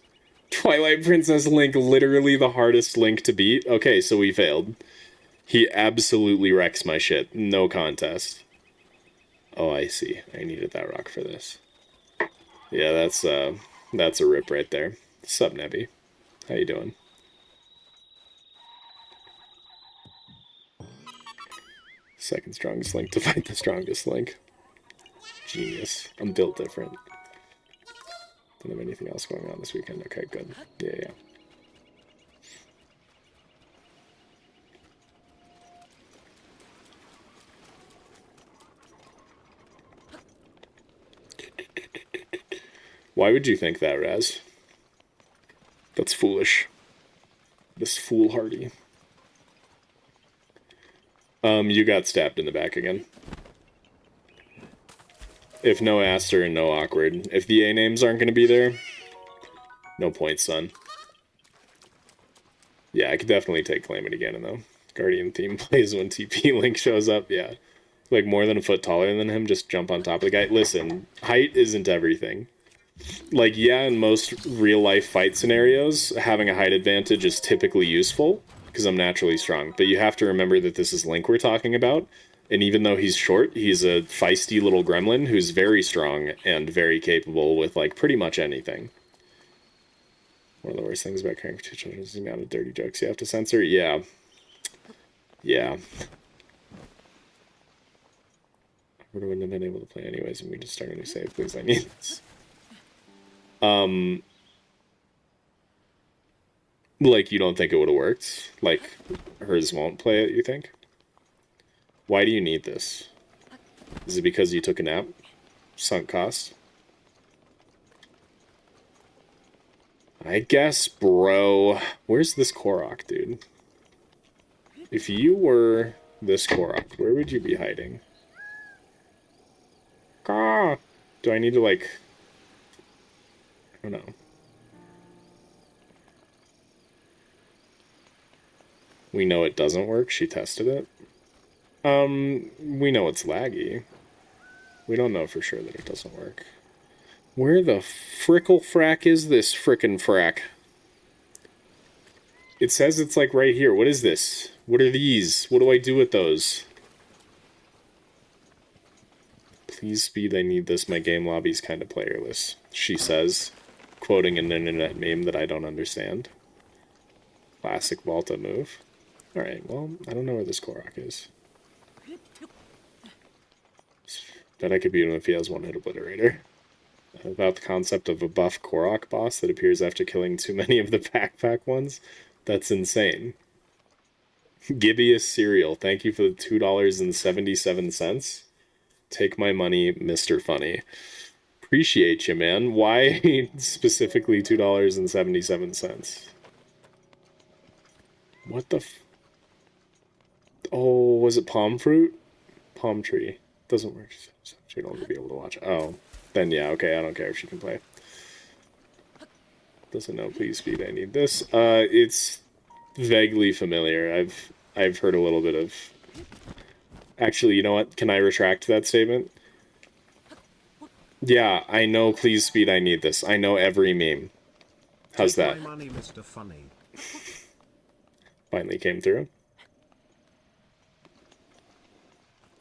Twilight Princess Link, literally the hardest Link to beat? Okay, so we failed. He absolutely wrecks my shit. No contest. Oh, I see. I needed that rock for this. Yeah, that's a rip right there. Sup, Nebby? How you doing? Second strongest Link to fight the strongest Link. Genius. I'm built different. Don't have anything else going on this weekend. Okay, good. Yeah. Why would you think that, Raz? That's foolish. This foolhardy. You got stabbed in the back again. If no Aster and no Awkward. If the A names aren't going to be there, no point, son. Yeah, I could definitely take Calamity Ganon, though. Guardian theme plays when TP Link shows up, yeah. Like, more than a foot taller than him, just jump on top of the guy. Listen, height isn't everything. Like, yeah, in most real-life fight scenarios, having a height advantage is typically useful, because I'm naturally strong. But you have to remember that this is Link we're talking about, and even though he's short, he's a feisty little gremlin who's very strong and very capable with, like, pretty much anything. One of the worst things about caring for 2 children is the amount of dirty jokes you have to censor. Yeah. Yeah. I wouldn't have been able to play anyways, and we just start a new save. Please, I need this. Like, you don't think it would have worked? Like, hers won't play it, you think? Why do you need this? Is it because you took a nap? Sunk cost? I guess, bro. Where's this Korok, dude? If you were this Korok, where would you be hiding? Ah! Do I need to, like... I don't know. We know it doesn't work. She tested it. We know it's laggy. We don't know for sure that it doesn't work. Where the frickle frack is this frickin' frack? It says it's like right here. What is this? What are these? What do I do with those? Please speed, I need this. My game lobby's kind of playerless, she says, quoting an internet meme that I don't understand. Classic Volta move. Alright, well, I don't know where this Korok is. Bet I could beat him if he has one-hit obliterator. About the concept of a buff Korok boss that appears after killing too many of the backpack ones. That's insane. Gibeus Cereal, thank you for the $2.77. Take my money, Mr. Funny. Appreciate you, man. Why specifically $2.77? What the Oh, was it palm fruit? Palm tree. Doesn't work. She'd only be able to watch. Oh. Then yeah, okay, I don't care if she can play. Doesn't know, please speed, I need this. It's vaguely familiar. I've heard a little bit of... Actually, you know what? Can I retract that statement? Yeah, I know, please speed, I need this. I know every meme. How's that? Take my money, Mr. Funny. Finally came through.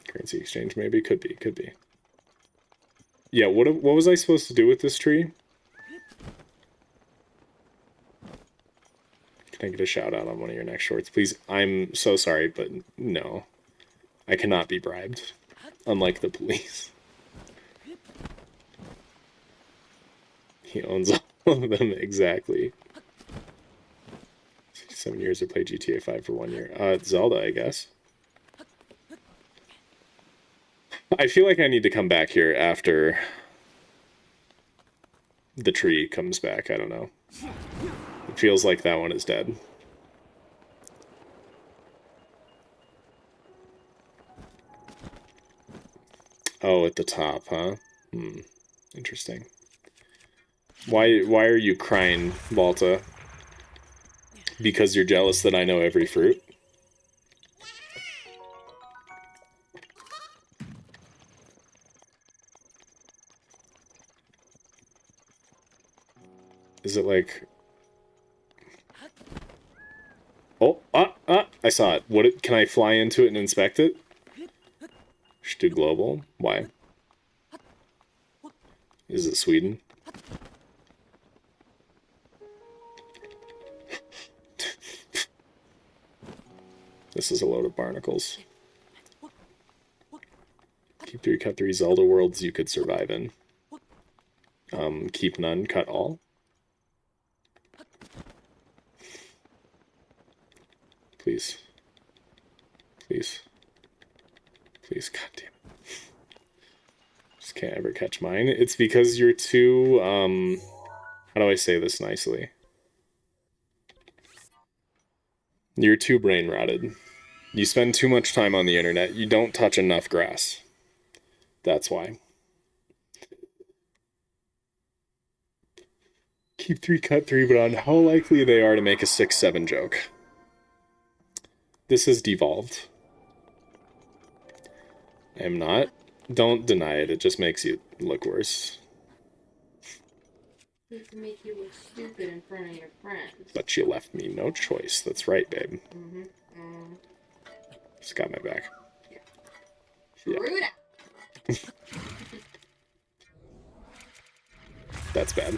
Currency exchange, maybe? Could be, could be. Yeah, what was I supposed to do with this tree? Can I get a shout out on one of your next shorts, please? I'm so sorry, but no. I cannot be bribed. Unlike the police. He owns all of them, exactly. 7 years to play GTA 5 for 1 year. Zelda, I guess. I feel like I need to come back here after the tree comes back. I don't know. It feels like that one is dead. Oh, at the top, huh? Interesting. Why are you crying, Volta? Because you're jealous that I know every fruit? Is it like... Oh, I saw it. Can I fly into it and inspect it? Should do global. Why? Is it Sweden? This is a load of barnacles. Keep 3, cut 3 Zelda worlds you could survive in. Keep none, cut all. Please. Please. Please, goddamn. Just can't ever catch mine. It's because you're too, how do I say this nicely? You're too brain rotted. You spend too much time on the internet. You don't touch enough grass. That's why. Keep 3, cut 3, but on how likely they are to make a 6-7 joke. This has devolved. I am not. Don't deny it. It just makes you look worse. To make you look stupid in front of your friends. But you left me no choice. That's right, babe. Just got my back. True that. That's bad.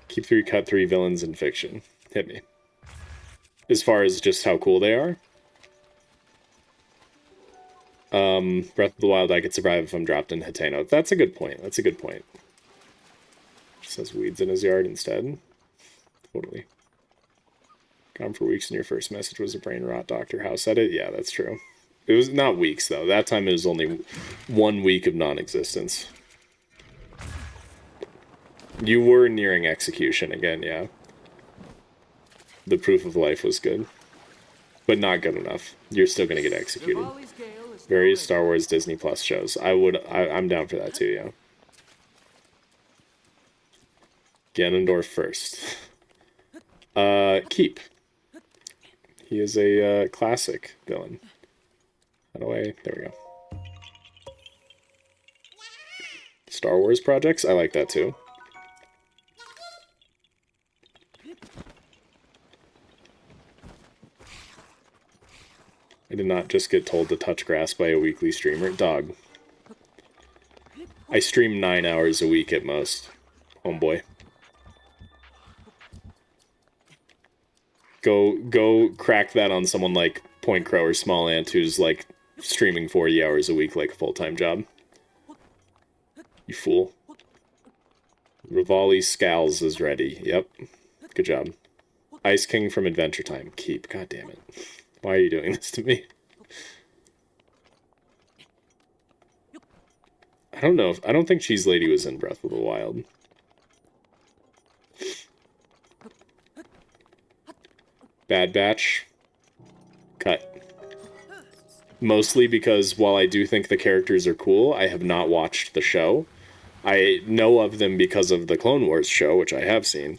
Keep 3, cut 3 villains in fiction. Hit me. As far as just how cool they are. Breath of the Wild, I could survive if I'm dropped in Hateno. That's a good point. That's a good point. Says weeds in his yard instead. Totally. Gone for weeks and your first message was a brain rot Dr. House edit? Yeah, that's true. It was not weeks, though. That time it was only 1 week of non-existence. You were nearing execution again, yeah. The proof of life was good. But not good enough. You're still gonna get executed. Various Star Wars Disney Plus shows. I'm down for that too, yeah. Ganondorf first. Keep. He is a classic villain. How do I... There we go. Star Wars projects? I like that too. I did not just get told to touch grass by a weekly streamer. Dog. I stream 9 hours a week at most. Homeboy. Go crack that on someone like Point Crow or Small Ant who's like streaming 40 hours a week like a full-time job. You fool. Rivali Scowls is ready. Yep. Good job. Ice King from Adventure Time. Keep. God damn it. Why are you doing this to me? I don't know. I don't think Cheese Lady was in Breath of the Wild. Bad Batch. Cut. Mostly because while I do think the characters are cool, I have not watched the show. I know of them because of the Clone Wars show, which I have seen,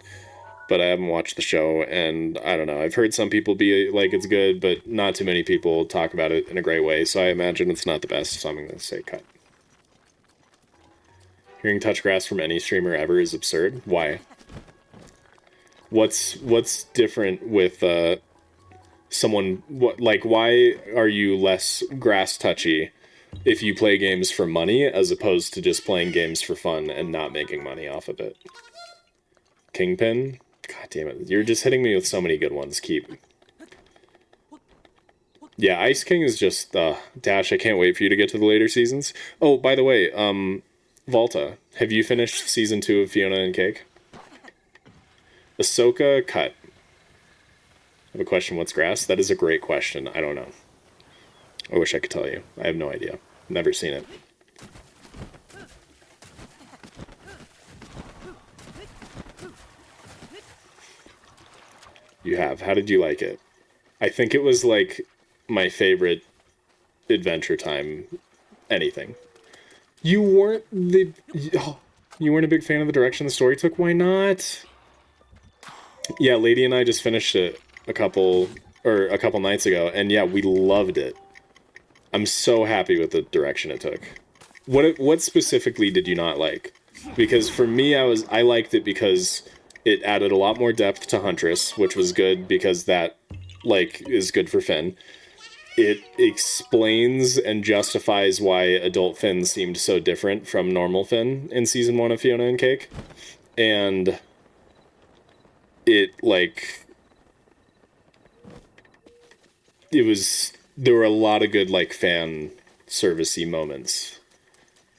but I haven't watched the show, and I don't know. I've heard some people be like it's good, but not too many people talk about it in a great way, so I imagine it's not the best, so I'm going to say cut. Hearing touch grass from any streamer ever is absurd. Why? What's different with someone... why are you less grass touchy if you play games for money as opposed to just playing games for fun and not making money off of it? Kingpin? God damn it. You're just hitting me with so many good ones. Keep. Yeah, Ice King is just... Dash, I can't wait for you to get to the later seasons. Oh, by the way, Volta, have you finished Season 2 of Fiona and Cake? Ahsoka, cut. I have a question, what's grass? That is a great question. I don't know. I wish I could tell you. I have no idea. Never seen it. You have. How did you like it? I think it was like my favorite Adventure Time anything. You weren't you weren't a big fan of the direction the story took? Why not? Yeah, Lady and I just finished it a couple nights ago, and yeah, we loved it. I'm so happy with the direction it took. What specifically did you not like? Because for me, I liked it because it added a lot more depth to Huntress, which was good because that like is good for Finn. It explains and justifies why adult Finn seemed so different from normal Finn in Season 1 of Fiona and Cake. And it, like... There were a lot of good, like, fan servicey moments.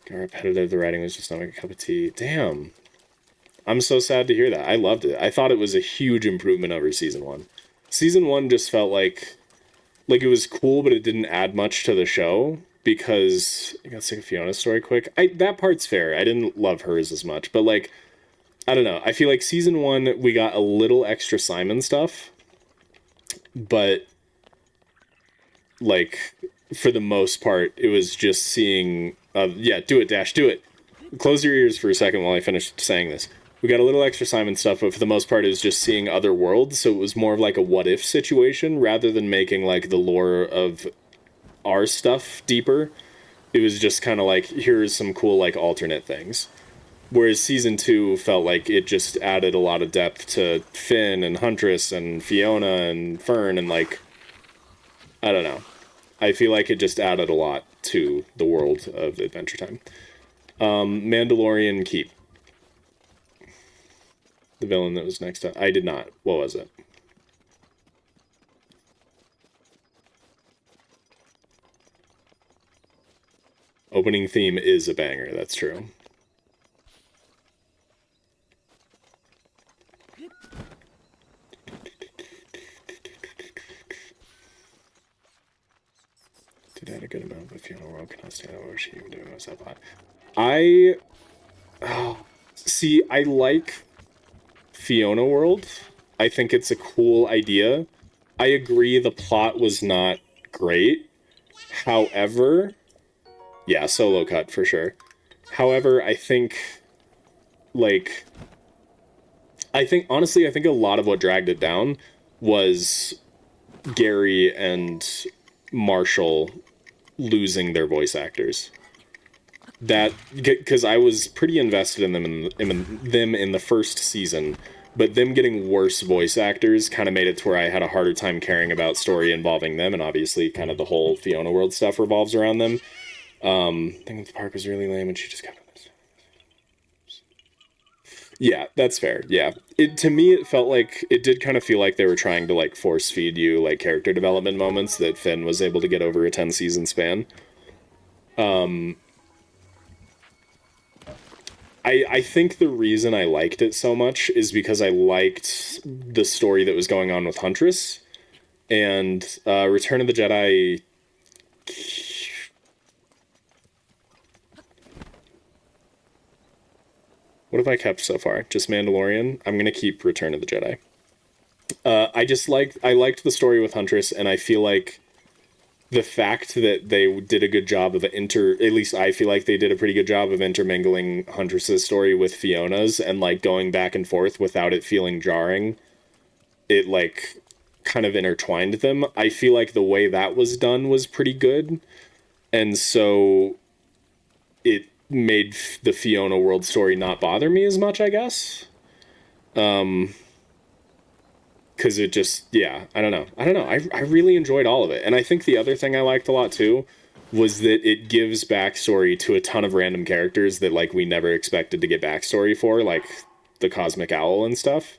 Got repetitive, the writing was just not like a cup of tea. Damn. I'm so sad to hear that. I loved it. I thought it was a huge improvement over Season 1. Season 1 just felt like it was cool, but it didn't add much to the show because I got sick of Fiona's story quick. That part's fair. I didn't love hers as much, but like, I don't know. I feel like Season 1, we got a little extra Simon stuff, but like, for the most part, it was just seeing, yeah, do it, Dash, do it. Close your ears for a second while I finish saying this. We got a little extra Simon stuff, but for the most part, it was just seeing other worlds, so it was more of like a what-if situation, rather than making, like, the lore of our stuff deeper. It was just kind of like, here's some cool, like, alternate things. Whereas Season 2 felt like it just added a lot of depth to Finn and Huntress and Fiona and Fern, and, like, I don't know. I feel like it just added a lot to the world of Adventure Time. Mandalorian Keep. The villain that was next to... I did not. What was it? Opening theme is a banger, that's true. Did add a good amount of Fiona World. Can I stand over she even doing was that hot? See, I like Fiona World. I think it's a cool idea. I agree the plot was not great. However, yeah, solo cut for sure. However, I think, like, honestly, I think a lot of what dragged it down was Gary and Marshall losing their voice actors. That, because I was pretty invested in them in the first season, but them getting worse voice actors kind of made it to where I had a harder time caring about story involving them, and obviously kind of the whole Fiona World stuff revolves around them. I think the park was really lame and she just kept... Yeah, that's fair. Yeah. To me, it felt like, it did kind of feel like they were trying to, like, force feed you, like, character development moments that Finn was able to get over a 10-season span. I think the reason I liked it so much is because I liked the story that was going on with Huntress, and Return of the Jedi... What have I kept so far? Just Mandalorian? I'm going to keep Return of the Jedi. I liked the story with Huntress, and I feel like the fact that they did a good job of at least I feel like they did a pretty good job of intermingling Huntress's story with Fiona's and, like, going back and forth without it feeling jarring. It, like, kind of intertwined them. I feel like the way that was done was pretty good. And so it made the Fiona World story not bother me as much, I guess. Because it just, yeah, I don't know. I really enjoyed all of it. And I think the other thing I liked a lot, too, was that it gives backstory to a ton of random characters that, like, we never expected to get backstory for, like the Cosmic Owl and stuff.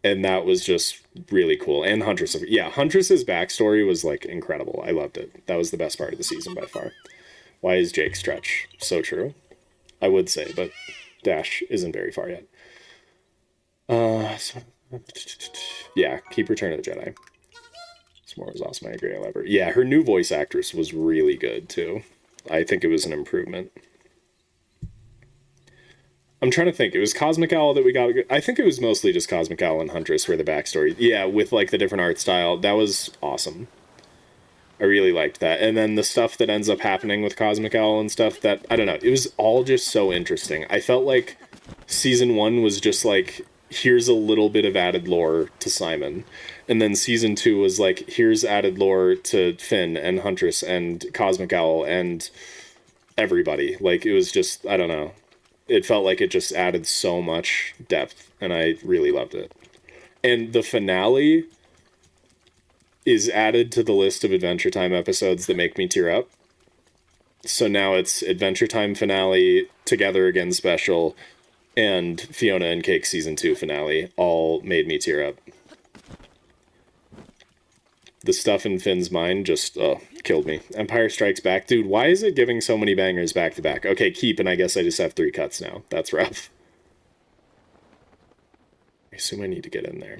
And that was just really cool. And Huntress, yeah, Huntress's backstory was, like, incredible. I loved it. That was the best part of the season by far. Why is Jake stretch? So true. I would say, but Dash isn't very far yet. Yeah, keep Return of the Jedi. S'more was awesome. I agree. I love her. Yeah, her new voice actress was really good, too. I think it was an improvement. I'm trying to think. It was Cosmic Owl that we got. I think it was mostly just Cosmic Owl and Huntress for the backstory. Yeah, with, like, the different art style. That was awesome. I really liked that. And then the stuff that ends up happening with Cosmic Owl and stuff, that, I don't know, it was all just so interesting. I felt like season 1 was just like, here's a little bit of added lore to Simon. And then season 2 was like, here's added lore to Finn and Huntress and Cosmic Owl and everybody. Like, it was just, I don't know. It felt like it just added so much depth, and I really loved it. And the finale is added to the list of Adventure Time episodes that make me tear up. So now it's Adventure Time finale, Together Again special, and Fiona and Cake season 2 finale all made me tear up. The stuff in Finn's mind just killed me. Empire Strikes Back. Dude, why is it giving so many bangers back to back? Okay, keep, and I guess I just have 3 cuts now. That's rough. I assume I need to get in there.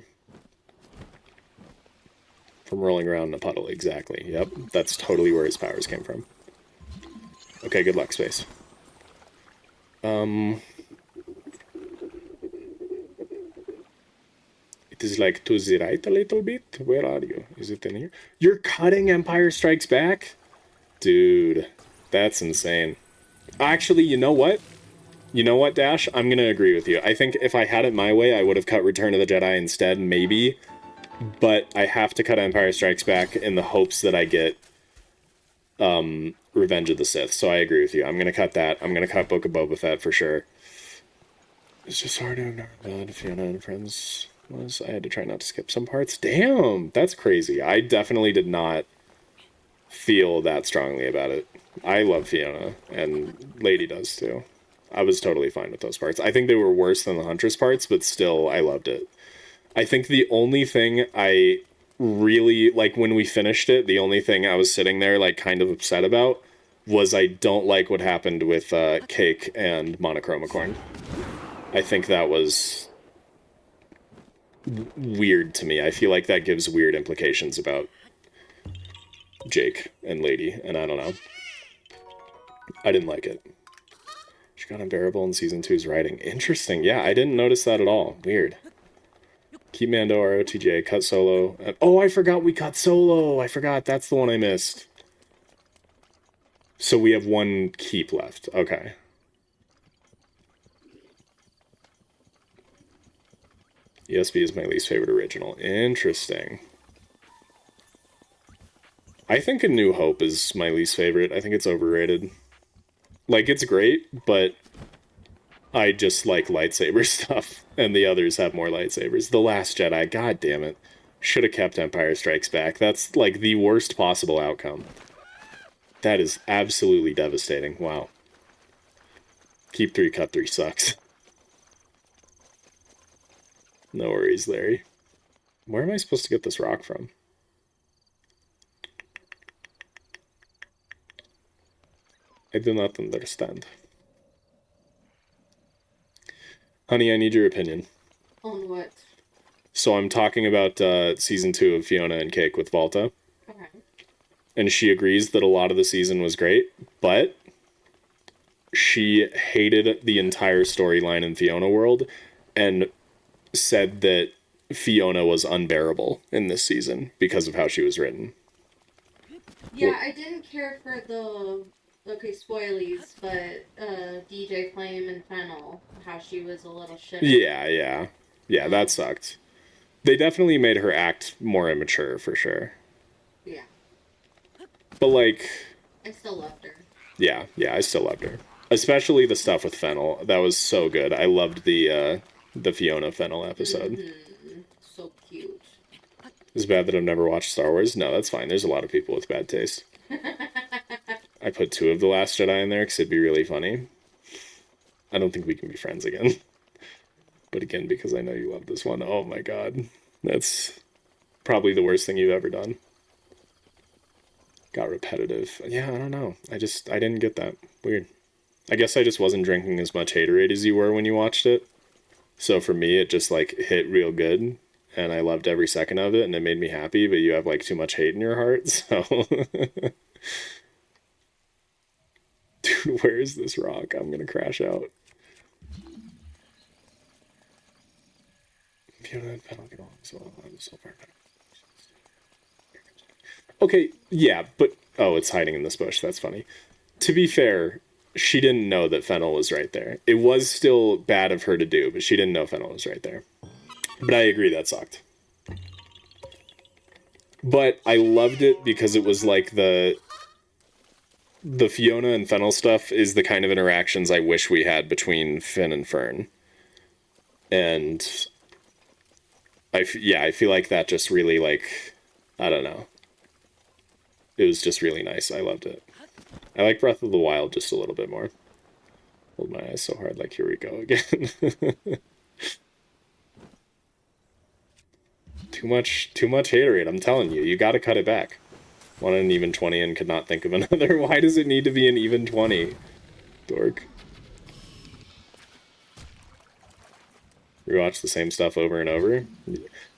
From rolling around in a puddle, exactly. Yep, that's totally where his powers came from. Okay, good luck, Space. It is like to the right a little bit. Where are you? Is it in here? You're cutting Empire Strikes Back? Dude, that's insane. Actually, you know what? You know what, Dash? I'm gonna agree with you. I think if I had it my way, I would have cut Return of the Jedi instead, maybe. But I have to cut Empire Strikes Back in the hopes that I get Revenge of the Sith. So I agree with you. I'm going to cut that. I'm going to cut Book of Boba Fett for sure. It's just hard to ignore that Fiona and Friends was. I had to try not to skip some parts. Damn, that's crazy. I definitely did not feel that strongly about it. I love Fiona, and Lady does too. I was totally fine with those parts. I think they were worse than the Huntress parts, but still, I loved it. I think the only thing I really, like, when we finished it, the only thing I was sitting there, like, kind of upset about was I don't like what happened with Cake and Monochromacorn. I think that was weird to me. I feel like that gives weird implications about Jake and Lady, and I don't know. I didn't like it. She got unbearable in season 2's writing. Interesting. Yeah, I didn't notice that at all. Weird. Keep Mando, ROTJ, cut Solo. Oh, I forgot we cut Solo. I forgot. That's the one I missed. So we have 1 keep left. Okay. ESB is my least favorite original. Interesting. I think A New Hope is my least favorite. I think it's overrated. Like, it's great, but I just like lightsaber stuff, and the others have more lightsabers. The Last Jedi, god damn it. Should have kept Empire Strikes Back. That's, like, the worst possible outcome. That is absolutely devastating. Wow. Keep 3, cut 3 sucks. No worries, Larry. Where am I supposed to get this rock from? I do not understand. Honey, I need your opinion. On what? So I'm talking about season 2 of Fiona and Cake with Volta. Okay. And she agrees that a lot of the season was great, but she hated the entire storyline in Fiona World and said that Fiona was unbearable in this season because of how she was written. Yeah, I didn't care for the... Okay, spoilies, but DJ Flame and Fennel, how she was a little shit. Yeah, that sucked. They definitely made her act more immature, for sure. Yeah. But, like... I still loved her. Yeah, I still loved her. Especially the stuff with Fennel. That was so good. I loved the Fiona Fennel episode. Mm-hmm. So cute. It's bad that I've never watched Star Wars. No, that's fine. There's a lot of people with bad taste. I put 2 of The Last Jedi in there because it'd be really funny. I don't think we can be friends again. But again, because I know you love this one. Oh my god. That's probably the worst thing you've ever done. Got repetitive. Yeah, I don't know. I didn't get that. Weird. I guess I just wasn't drinking as much Haterade as you were when you watched it. So for me, it just, like, hit real good. And I loved every second of it, and it made me happy, but you have, like, too much hate in your heart, so... Dude, where is this rock? I'm gonna crash out. Okay, yeah, but... Oh, it's hiding in this bush. That's funny. To be fair, she didn't know that Fennel was right there. It was still bad of her to do, but she didn't know Fennel was right there. But I agree, that sucked. But I loved it because it was like the Fiona and Fennel stuff is the kind of interactions I wish we had between Finn and Fern. And I feel like that just really, like, I don't know. It was just really nice. I loved it. I like Breath of the Wild just a little bit more. Hold my eyes so hard, like, here we go again. Too much haterade, I'm telling you. You gotta cut it back. Wanted an even 20 and could not think of another. Why does it need to be an even 20? Dork. Rewatch the same stuff over and over.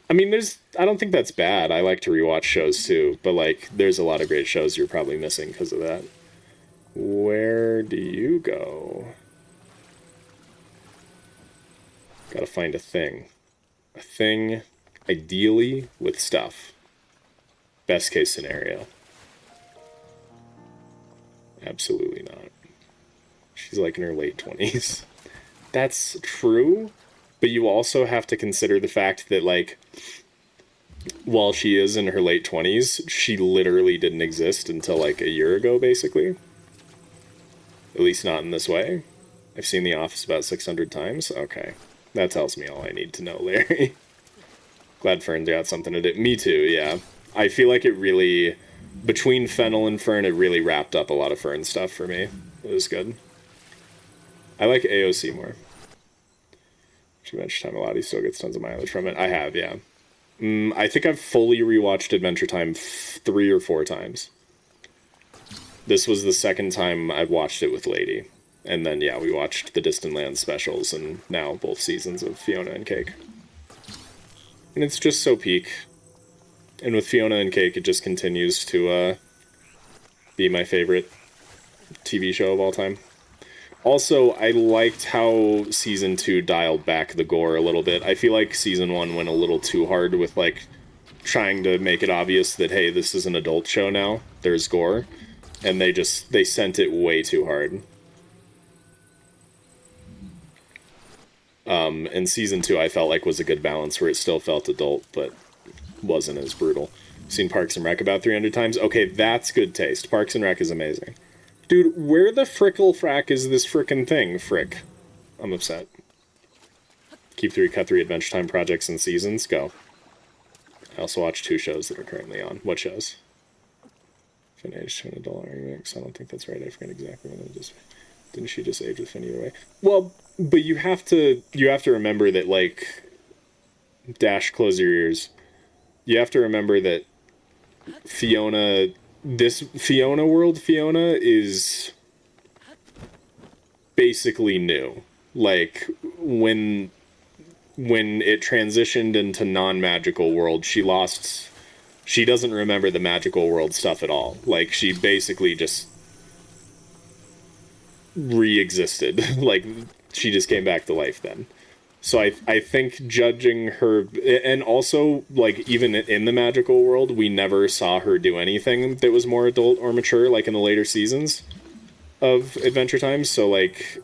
I mean, I don't think that's bad. I like to rewatch shows too, but, like, there's a lot of great shows you're probably missing because of that. Where do you go? Gotta find a thing. A thing, ideally, with stuff. Best case scenario. Absolutely not. She's like in her late 20s. That's true, but you also have to consider the fact that, like, while she is in her late 20s, she literally didn't exist until, like, a year ago, basically. At least not in this way. I've seen The Office about 600 times. Okay. That tells me all I need to know, Larry. Glad Fern's got something to do. Me too, yeah. I feel like it really... Between Fennel and Fern, it really wrapped up a lot of Fern stuff for me. It was good. I like AOC more. She mentioned Time a lot. He still gets tons of mileage from it. I have, yeah. I think I've fully rewatched Adventure Time 3 or 4 times. This was the second time I've watched it with Lady. And then, yeah, we watched the Distant Lands specials and now both seasons of Fiona and Cake. And it's just so peak. And with Fiona and Cake, it just continues to be my favorite TV show of all time. Also, I liked how Season 2 dialed back the gore a little bit. I feel like Season 1 went a little too hard with, like, trying to make it obvious that, hey, this is an adult show now. There's gore. And they sent it way too hard. And Season 2 I felt like was a good balance where it still felt adult, but wasn't as brutal. Seen Parks and Rec about 300 times. Okay, that's good taste. Parks and Rec is amazing. Dude, where the frickle frack is this frickin' thing, frick? I'm upset. Keep 3, cut 3 Adventure Time projects and seasons. Go. I also watch 2 shows that are currently on. What shows? Finn aged to an adult remix. I don't think that's right. I forget exactly when it just... Didn't she just age with Finn either way? Well, but you have to remember that, like... Dash, close your ears. You have to remember that Fiona... This Fiona world Fiona is basically new. Like, when it transitioned into non-magical world, she doesn't remember the magical world stuff at all. Like, she basically just re-existed. Like, she just came back to life then. So I think judging her, and also, like, even in the magical world, we never saw her do anything that was more adult or mature, like in the later seasons of Adventure Time. So, like,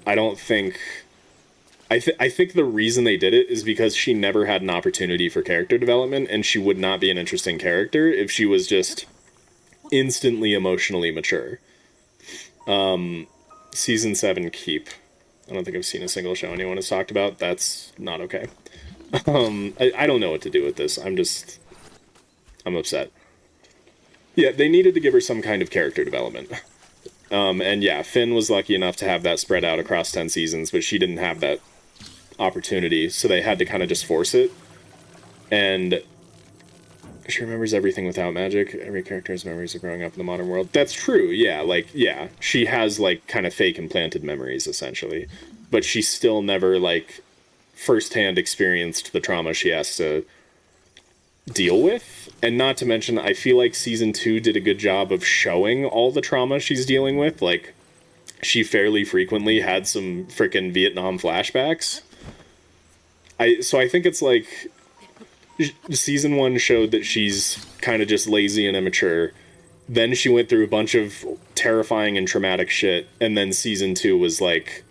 I don't think... I think the reason they did it is because she never had an opportunity for character development, and she would not be an interesting character if she was just instantly emotionally mature. Season 7 Keep. I don't think I've seen a single show anyone has talked about. That's not okay. I don't know what to do with this. I'm upset. Yeah, they needed to give her some kind of character development. And yeah, Finn was lucky enough to have that spread out across 10 seasons, but she didn't have that opportunity, so they had to kind of just force it. And she remembers everything without magic. Every character has memories of growing up in the modern world. That's true, yeah. Like, yeah, she has, like, kind of fake implanted memories, essentially. But she still never, like, firsthand experienced the trauma she has to deal with. And not to mention, I feel like Season 2 did a good job of showing all the trauma she's dealing with. Like, she fairly frequently had some frickin' Vietnam flashbacks. So I think it's like... Season 1 showed that she's kind of just lazy and immature. Then she went through a bunch of terrifying and traumatic shit. And then Season 2 was like,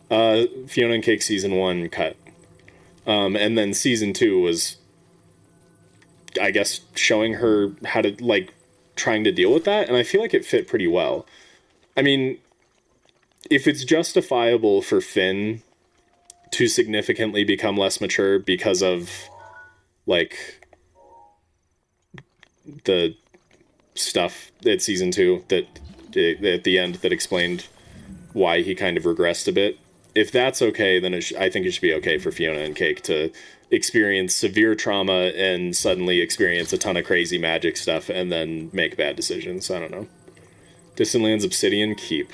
Fiona and Cake Season 1 cut. And then Season 2 was, I guess, showing her how to, like, trying to deal with that. And I feel like it fit pretty well. I mean, if it's justifiable for Finn to significantly become less mature because of... like, the stuff at Season 2 that at the end that explained why he kind of regressed a bit. If that's okay, then I think it should be okay for Fiona and Cake to experience severe trauma and suddenly experience a ton of crazy magic stuff and then make bad decisions. I don't know. Distant Lands Obsidian Keep.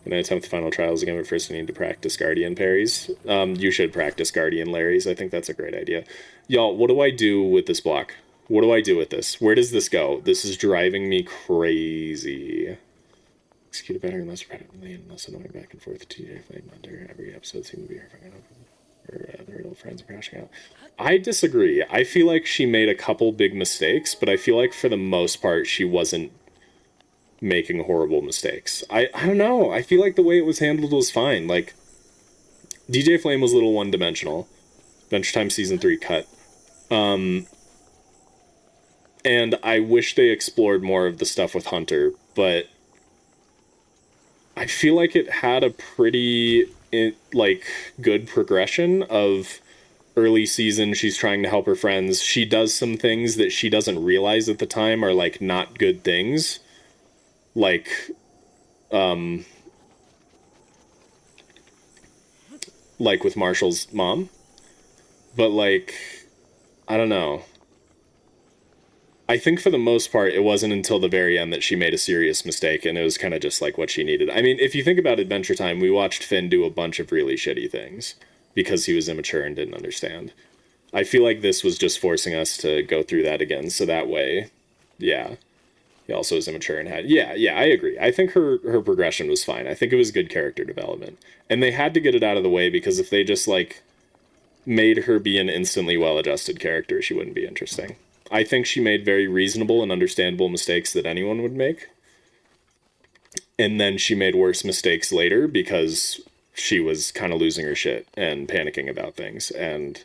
When I attempt the final trials again, but first I need to practice Guardian parries. You should practice Guardian Larrys. I think that's a great idea. Y'all, what do I do with this block? What do I do with this? Where does this go? This is driving me crazy. Execute better and less repetitively and less annoying back and forth. TJ Flame under every episode seems to be her their old friends are crashing out. I disagree. I feel like she made a couple big mistakes, but I feel like for the most part she wasn't making horrible mistakes. I don't know. I feel like the way it was handled was fine. Like, DJ Flame was a little one-dimensional. Adventure Time Season 3 cut. And I wish they explored more of the stuff with Hunter, but I feel like it had a pretty, like, good progression of early season. She's trying to help her friends. She does some things that she doesn't realize at the time are, like, not good things. Like, like with Marshall's mom. But, like, I don't know. I think for the most part, it wasn't until the very end that she made a serious mistake, and it was kind of just like what she needed. I mean, if you think about Adventure Time, we watched Finn do a bunch of really shitty things because he was immature and didn't understand. I feel like this was just forcing us to go through that again, so that way, yeah. He also was immature and had... Yeah, I agree. I think her progression was fine. I think it was good character development. And they had to get it out of the way, because if they just, like, made her be an instantly well-adjusted character, she wouldn't be interesting. I think she made very reasonable and understandable mistakes that anyone would make. And then she made worse mistakes later, because she was kind of losing her shit and panicking about things. And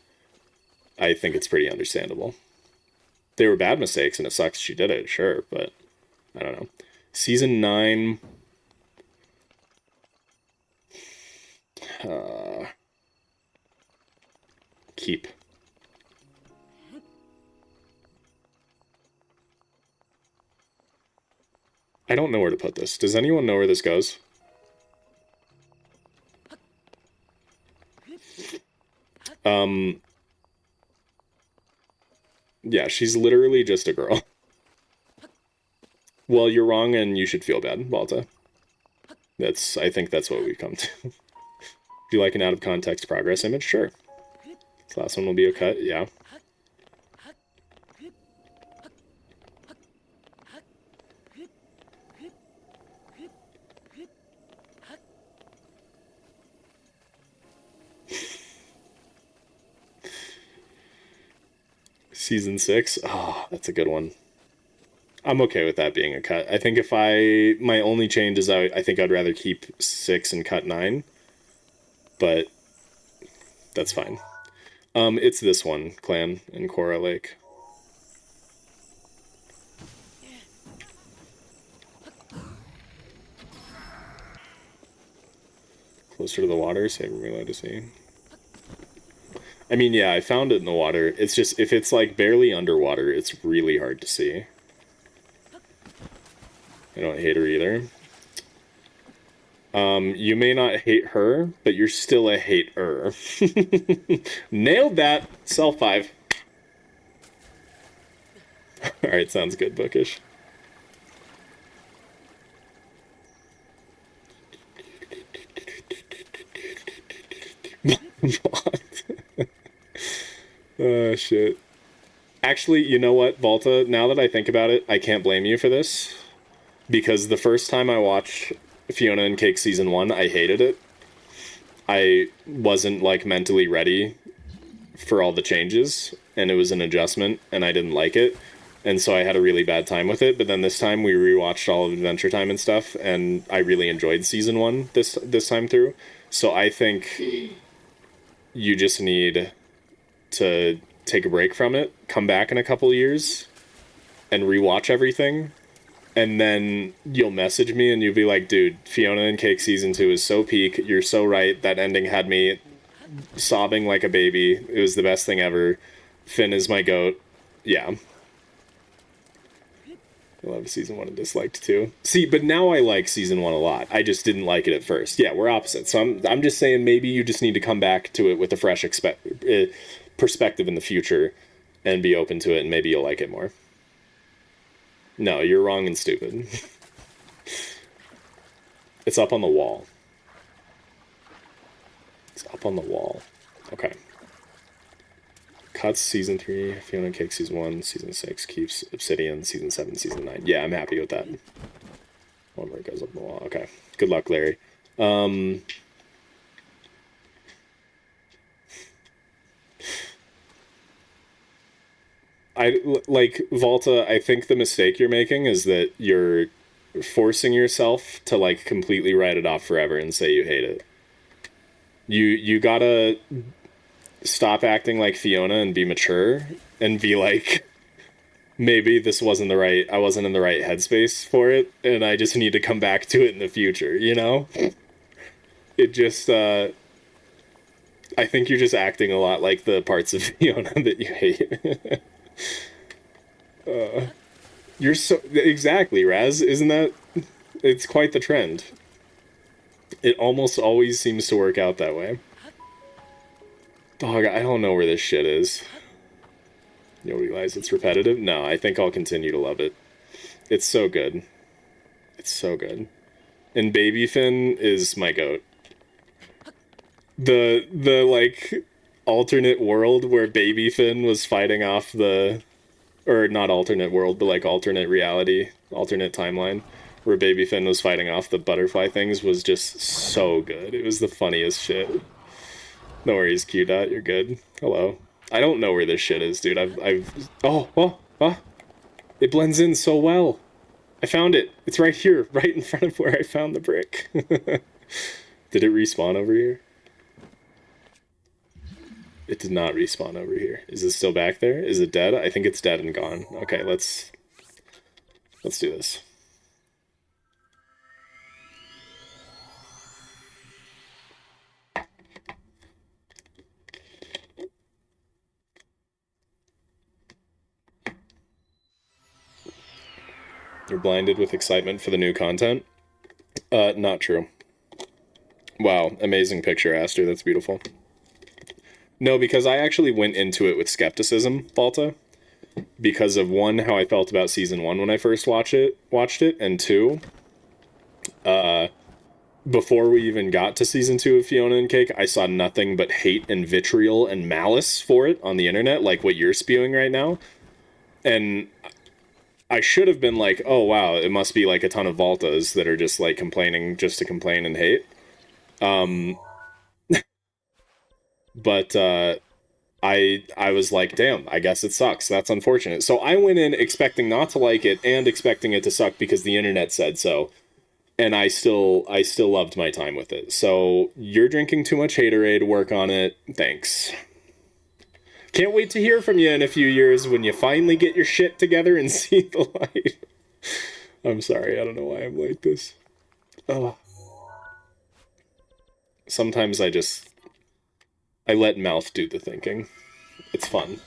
I think it's pretty understandable. They were bad mistakes, and it sucks she did it, sure, but I don't know. Season 9... keep. I don't know where to put this. Does anyone know where this goes? Yeah, she's literally just a girl. Well, you're wrong and you should feel bad, Balta. I think that's what we come to. Do you like an out of context progress image? Sure. This last one will be a cut, yeah. Season 6? Oh, that's a good one. I'm okay with that being a cut. I think my only change is I think I'd rather keep 6 and cut 9. But that's fine. It's this one, Clan in Korra Lake. Closer to the water, saving me to see. I mean, yeah, I found it in the water. It's just, if it's like barely underwater, it's really hard to see. I don't hate her either. You may not hate her, but you're still a hater. Nailed that. Cell 5. Alright, sounds good, Bookish. Oh, shit. Actually, you know what, Volta? Now that I think about it, I can't blame you for this. Because the first time I watched Fiona and Cake Season 1, I hated it. I wasn't, like, mentally ready for all the changes, and it was an adjustment, and I didn't like it. And so I had a really bad time with it, but then this time we rewatched all of Adventure Time and stuff, and I really enjoyed Season 1 this time through. So I think you just need to take a break from it, come back in a couple years, and rewatch everything, and then you'll message me and you'll be like, dude, Fiona and Cake Season 2 is so peak, you're so right, that ending had me sobbing like a baby, it was the best thing ever, Finn is my goat, yeah. I love Season 1 and disliked 2. See, but now I like Season 1 a lot. I just didn't like it at first. Yeah, we're opposites. So I'm just saying maybe you just need to come back to it with a fresh perspective in the future and be open to it, and maybe you'll like it more. No, you're wrong and stupid. It's up on the wall. It's up on the wall. Okay. Cuts Season 3, Fiona and Cake Season 1, Season 6 keeps Obsidian, Season 7, Season 9. Yeah, I'm happy with that. One more goes up the wall. Okay. Good luck, Larry. Like, Volta, I think the mistake you're making is that you're forcing yourself to, like, completely write it off forever and say you hate it. You gotta stop acting like Fiona and be mature and be like, maybe this wasn't I wasn't in the right headspace for it, and I just need to come back to it in the future, you know? It just, I think you're just acting a lot like the parts of Fiona that you hate. You're so, exactly, Raz, isn't that, it's quite the trend. It almost always seems to work out that way. Dog, I don't know where this shit is. You realize it's repetitive? No, I think I'll continue to love it. It's so good. It's so good. And Baby Finn is my goat. The like, alternate world where Baby Finn was fighting off the... Or not alternate world, but like alternate reality, alternate timeline, where Baby Finn was fighting off the butterfly things was just so good. It was the funniest shit. No worries, Q-Dot, you're good. Hello. I don't know where this shit is, dude. Oh! It blends in so well. I found it. It's right here, right in front of where I found the brick. Did it respawn over here? It did not respawn over here. Is it still back there? Is it dead? I think it's dead and gone. Okay, let's do this. You're blinded with excitement for the new content? Not true. Wow, amazing picture, Aster. That's beautiful. No, because I actually went into it with skepticism, Balta. Because of, one, how I felt about season 1 when I first watched it, and 2, before we even got to season 2 of Fiona and Cake, I saw nothing but hate and vitriol and malice for it on the internet, like what you're spewing right now. And I should have been like, oh wow, it must be like a ton of Voltas that are just like complaining just to complain and hate. But I was like, damn, I guess it sucks. That's unfortunate. So I went in expecting not to like it and expecting it to suck because the internet said so. And I still loved my time with it. So you're drinking too much haterade, work on it. Thanks. Can't wait to hear from you in a few years when you finally get your shit together and see the light. I'm sorry, I don't know why I'm like this. Oh. Sometimes I let mouth do the thinking. It's fun.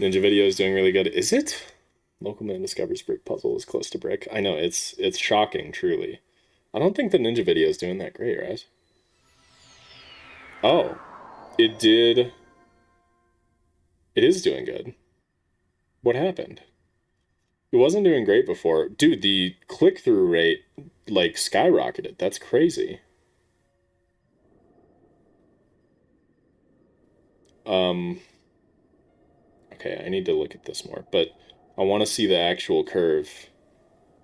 Ninja Video is doing really good. Is it? Local man discovers brick puzzle is close to brick. I know, it's shocking, truly. I don't think the Ninja Video is doing that great, right? Oh. It did... It is doing good. What happened? It wasn't doing great before. Dude, the click-through rate, like, skyrocketed. That's crazy. Okay, I need to look at this more, but I want to see the actual curve.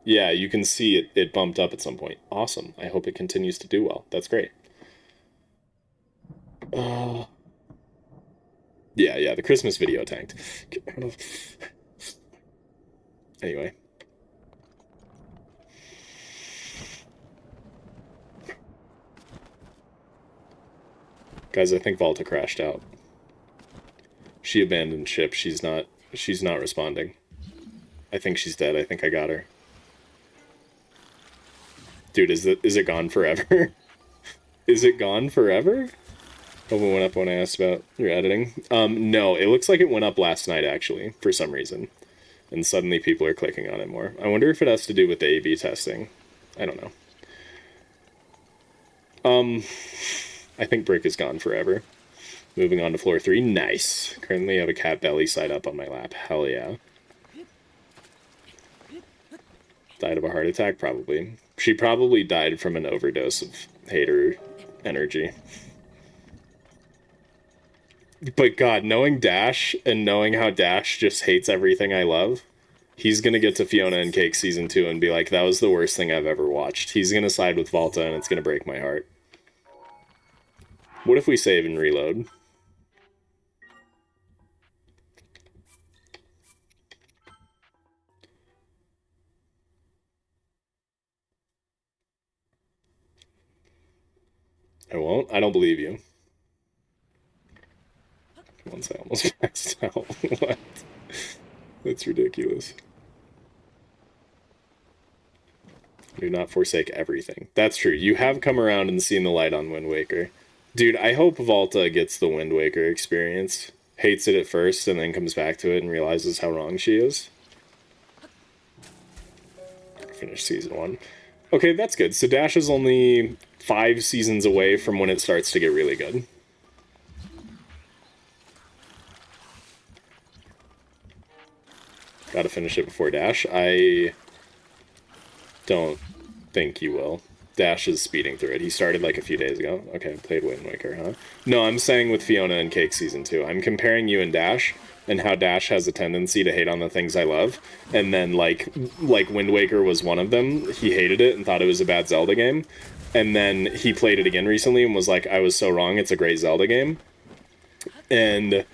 Yeah, you can see it bumped up at some point. Awesome. I hope it continues to do well. That's great. Yeah, the Christmas video tanked. Anyway. Guys, I think Volta crashed out. She abandoned ship. She's not responding. I think she's dead. I think I got her. Dude, is it gone forever? Is it gone forever? Hope it went up when I asked about your editing. No, it looks like it went up last night, actually, for some reason. And suddenly people are clicking on it more. I wonder if it has to do with the A/B testing. I don't know. I think brick is gone forever. Moving on to floor 3. Nice. Currently have a cat belly side up on my lap. Hell yeah. Died of a heart attack? Probably. She probably died from an overdose of hater energy. But God, knowing Dash and knowing how Dash just hates everything I love, he's gonna get to Fiona and Cake Season 2 and be like, that was the worst thing I've ever watched. He's gonna side with Volta and it's gonna break my heart. What if we save and reload? I won't? I don't believe you. Once I almost passed out. What? That's ridiculous. Do not forsake everything. That's true. You have come around and seen the light on Wind Waker. Dude, I hope Volta gets the Wind Waker experience. Hates it at first and then comes back to it and realizes how wrong she is. Finish season 1. Okay, that's good. So Dash is only 5 seasons away from when it starts to get really good. Gotta finish it before Dash. I don't think you will. Dash is speeding through it. He started like a few days ago. Okay, played Wind Waker, huh? No, I'm saying with Fiona and Cake Season 2. I'm comparing you and Dash, and how Dash has a tendency to hate on the things I love. And then, like Wind Waker was one of them. He hated it and thought it was a bad Zelda game. And then he played it again recently and was like, I was so wrong, it's a great Zelda game. And,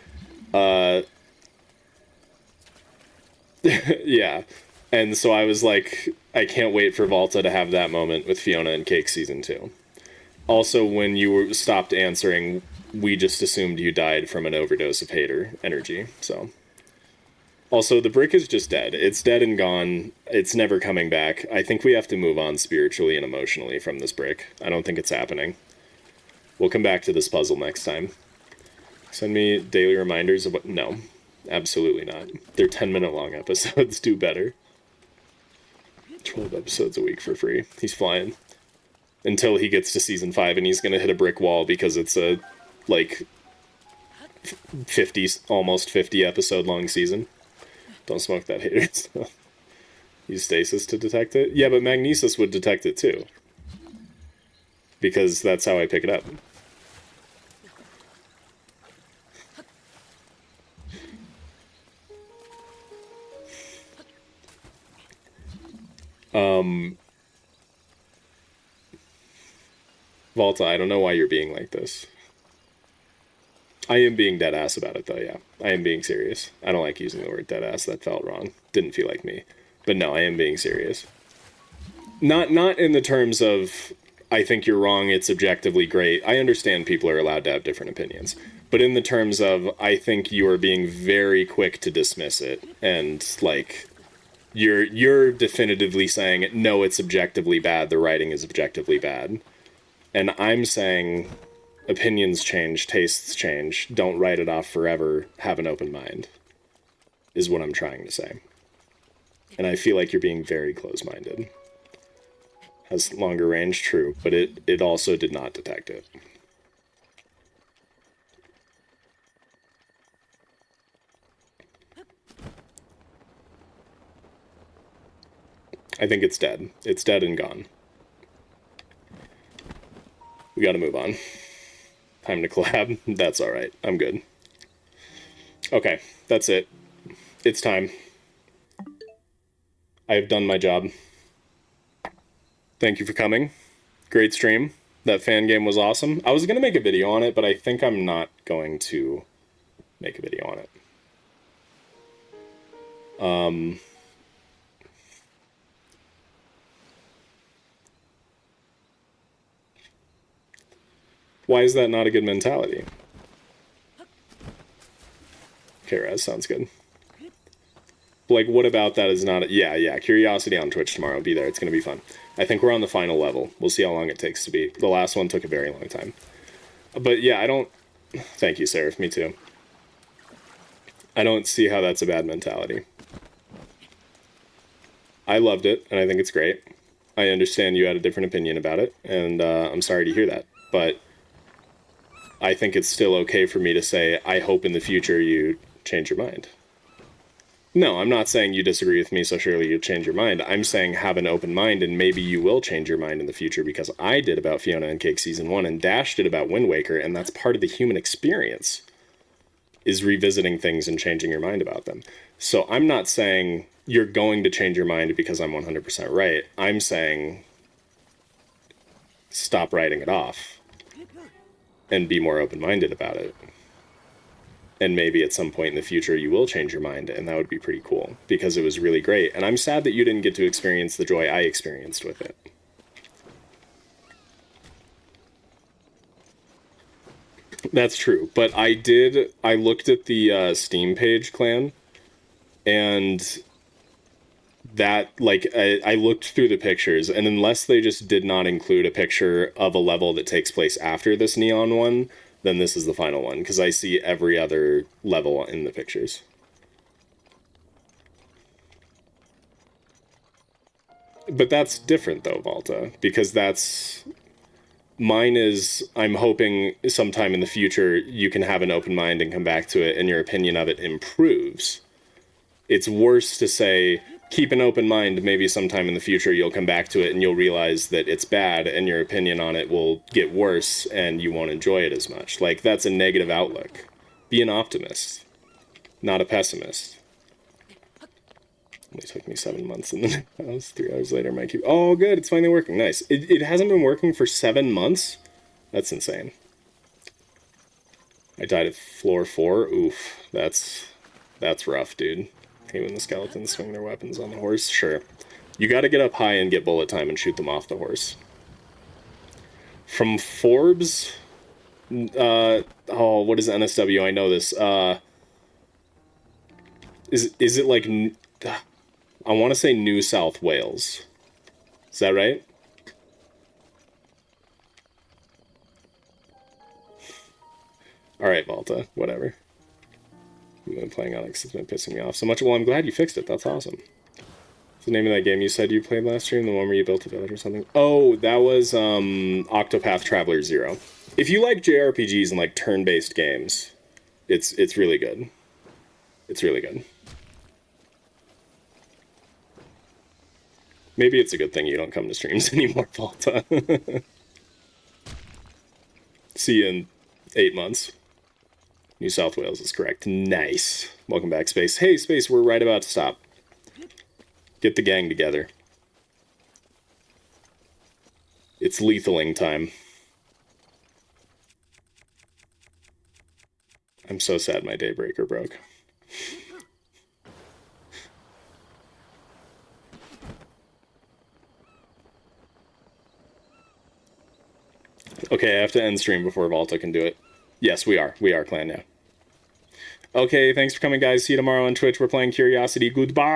yeah. And so I was like, I can't wait for Volta to have that moment with Fiona and Cake Season 2. Also, when you stopped answering we just assumed you died from an overdose of hater energy, so. Also, the brick is just dead. It's dead and gone. It's never coming back. I think we have to move on spiritually and emotionally from this brick. I don't think it's happening. We'll come back to this puzzle next time. Send me daily reminders of what... No, absolutely not. They're 10-minute long episodes. Do better. 12 episodes a week for free. He's flying. Until he gets to season 5 and he's going to hit a brick wall because it's a, like, 50, almost 50 episode long season. Don't smoke that, haters. Use stasis to detect it? Yeah, but magnesis would detect it too. Because that's how I pick it up. Volta, I don't know why you're being like this. I am being dead ass about it though, yeah. I am being serious. I don't like using the word dead ass, that felt wrong. Didn't feel like me. But no, I am being serious. Not in the terms of, I think you're wrong, it's objectively great. I understand people are allowed to have different opinions. But in the terms of, I think you are being very quick to dismiss it. And, like, you're definitively saying, no, it's objectively bad, the writing is objectively bad. And I'm saying, opinions change, tastes change, don't write it off forever, have an open mind, is what I'm trying to say. And I feel like you're being very close-minded. Has longer range, true, but it also did not detect it. I think it's dead. It's dead and gone. We gotta move on. Time to collab. That's alright. I'm good. Okay, that's it. It's time. I have done my job. Thank you for coming. Great stream. That fan game was awesome. I was gonna make a video on it, but I think I'm not going to make a video on it. Why is that not a good mentality? Okay, Raz, sounds good. Like, what about that is not... Yeah, Curiosity on Twitch tomorrow. Be there. It's going to be fun. I think we're on the final level. We'll see how long it takes to beat. The last one took a very long time. But yeah, I don't... Thank you, Seraph. Me too. I don't see how that's a bad mentality. I loved it, and I think it's great. I understand you had a different opinion about it, and I'm sorry to hear that. But I think it's still okay for me to say, I hope in the future you change your mind. No, I'm not saying you disagree with me, so surely you'll change your mind. I'm saying have an open mind, and maybe you will change your mind in the future, because I did about Fiona and Cake Season 1, and Dash did about Wind Waker, and that's part of the human experience, is revisiting things and changing your mind about them. So I'm not saying you're going to change your mind because I'm 100% right. I'm saying stop writing it off and be more open-minded about it. And maybe at some point in the future you will change your mind, and that would be pretty cool, because it was really great. And I'm sad that you didn't get to experience the joy I experienced with it. That's true, but I looked at the Steam page, Clan, and that, like, I looked through the pictures, and unless they just did not include a picture of a level that takes place after this neon one, then this is the final one, because I see every other level in the pictures. But that's different, though, Volta, because that's... Mine is, I'm hoping sometime in the future you can have an open mind and come back to it, and your opinion of it improves. It's worse to say, keep an open mind, maybe sometime in the future you'll come back to it and you'll realize that it's bad, and your opinion on it will get worse and you won't enjoy it as much. Like, that's a negative outlook. Be an optimist, not a pessimist. It took me 7 months, and then I was 3 hours later, my cube... Oh, good, it's finally working, nice. It hasn't been working for 7 months? That's insane. I died at floor 4? Oof, that's rough, dude. Hey, when the skeletons swing their weapons on the horse? Sure. You gotta get up high and get bullet time and shoot them off the horse. From Forbes, Oh, what is NSW? I know this. Is it like... I want to say New South Wales. Is that right? Alright, Volta. Whatever. I've been playing Onyx. It's been pissing me off so much. Well, I'm glad you fixed it. That's awesome. What's the name of that game you said you played last stream? The one where you built a village or something? Oh, that was Octopath Traveler 0. If you like JRPGs and like turn-based games, it's really good. It's really good. Maybe it's a good thing you don't come to streams anymore, Volta. See you in 8 months. New South Wales is correct. Nice. Welcome back, Space. Hey, Space, we're right about to stop. Get the gang together. It's lethaling time. I'm so sad my daybreaker broke. Okay, I have to end stream before Volta can do it. Yes, we are. We are clan now. Okay, thanks for coming, guys. See you tomorrow on Twitch. We're playing Curiosity. Goodbye.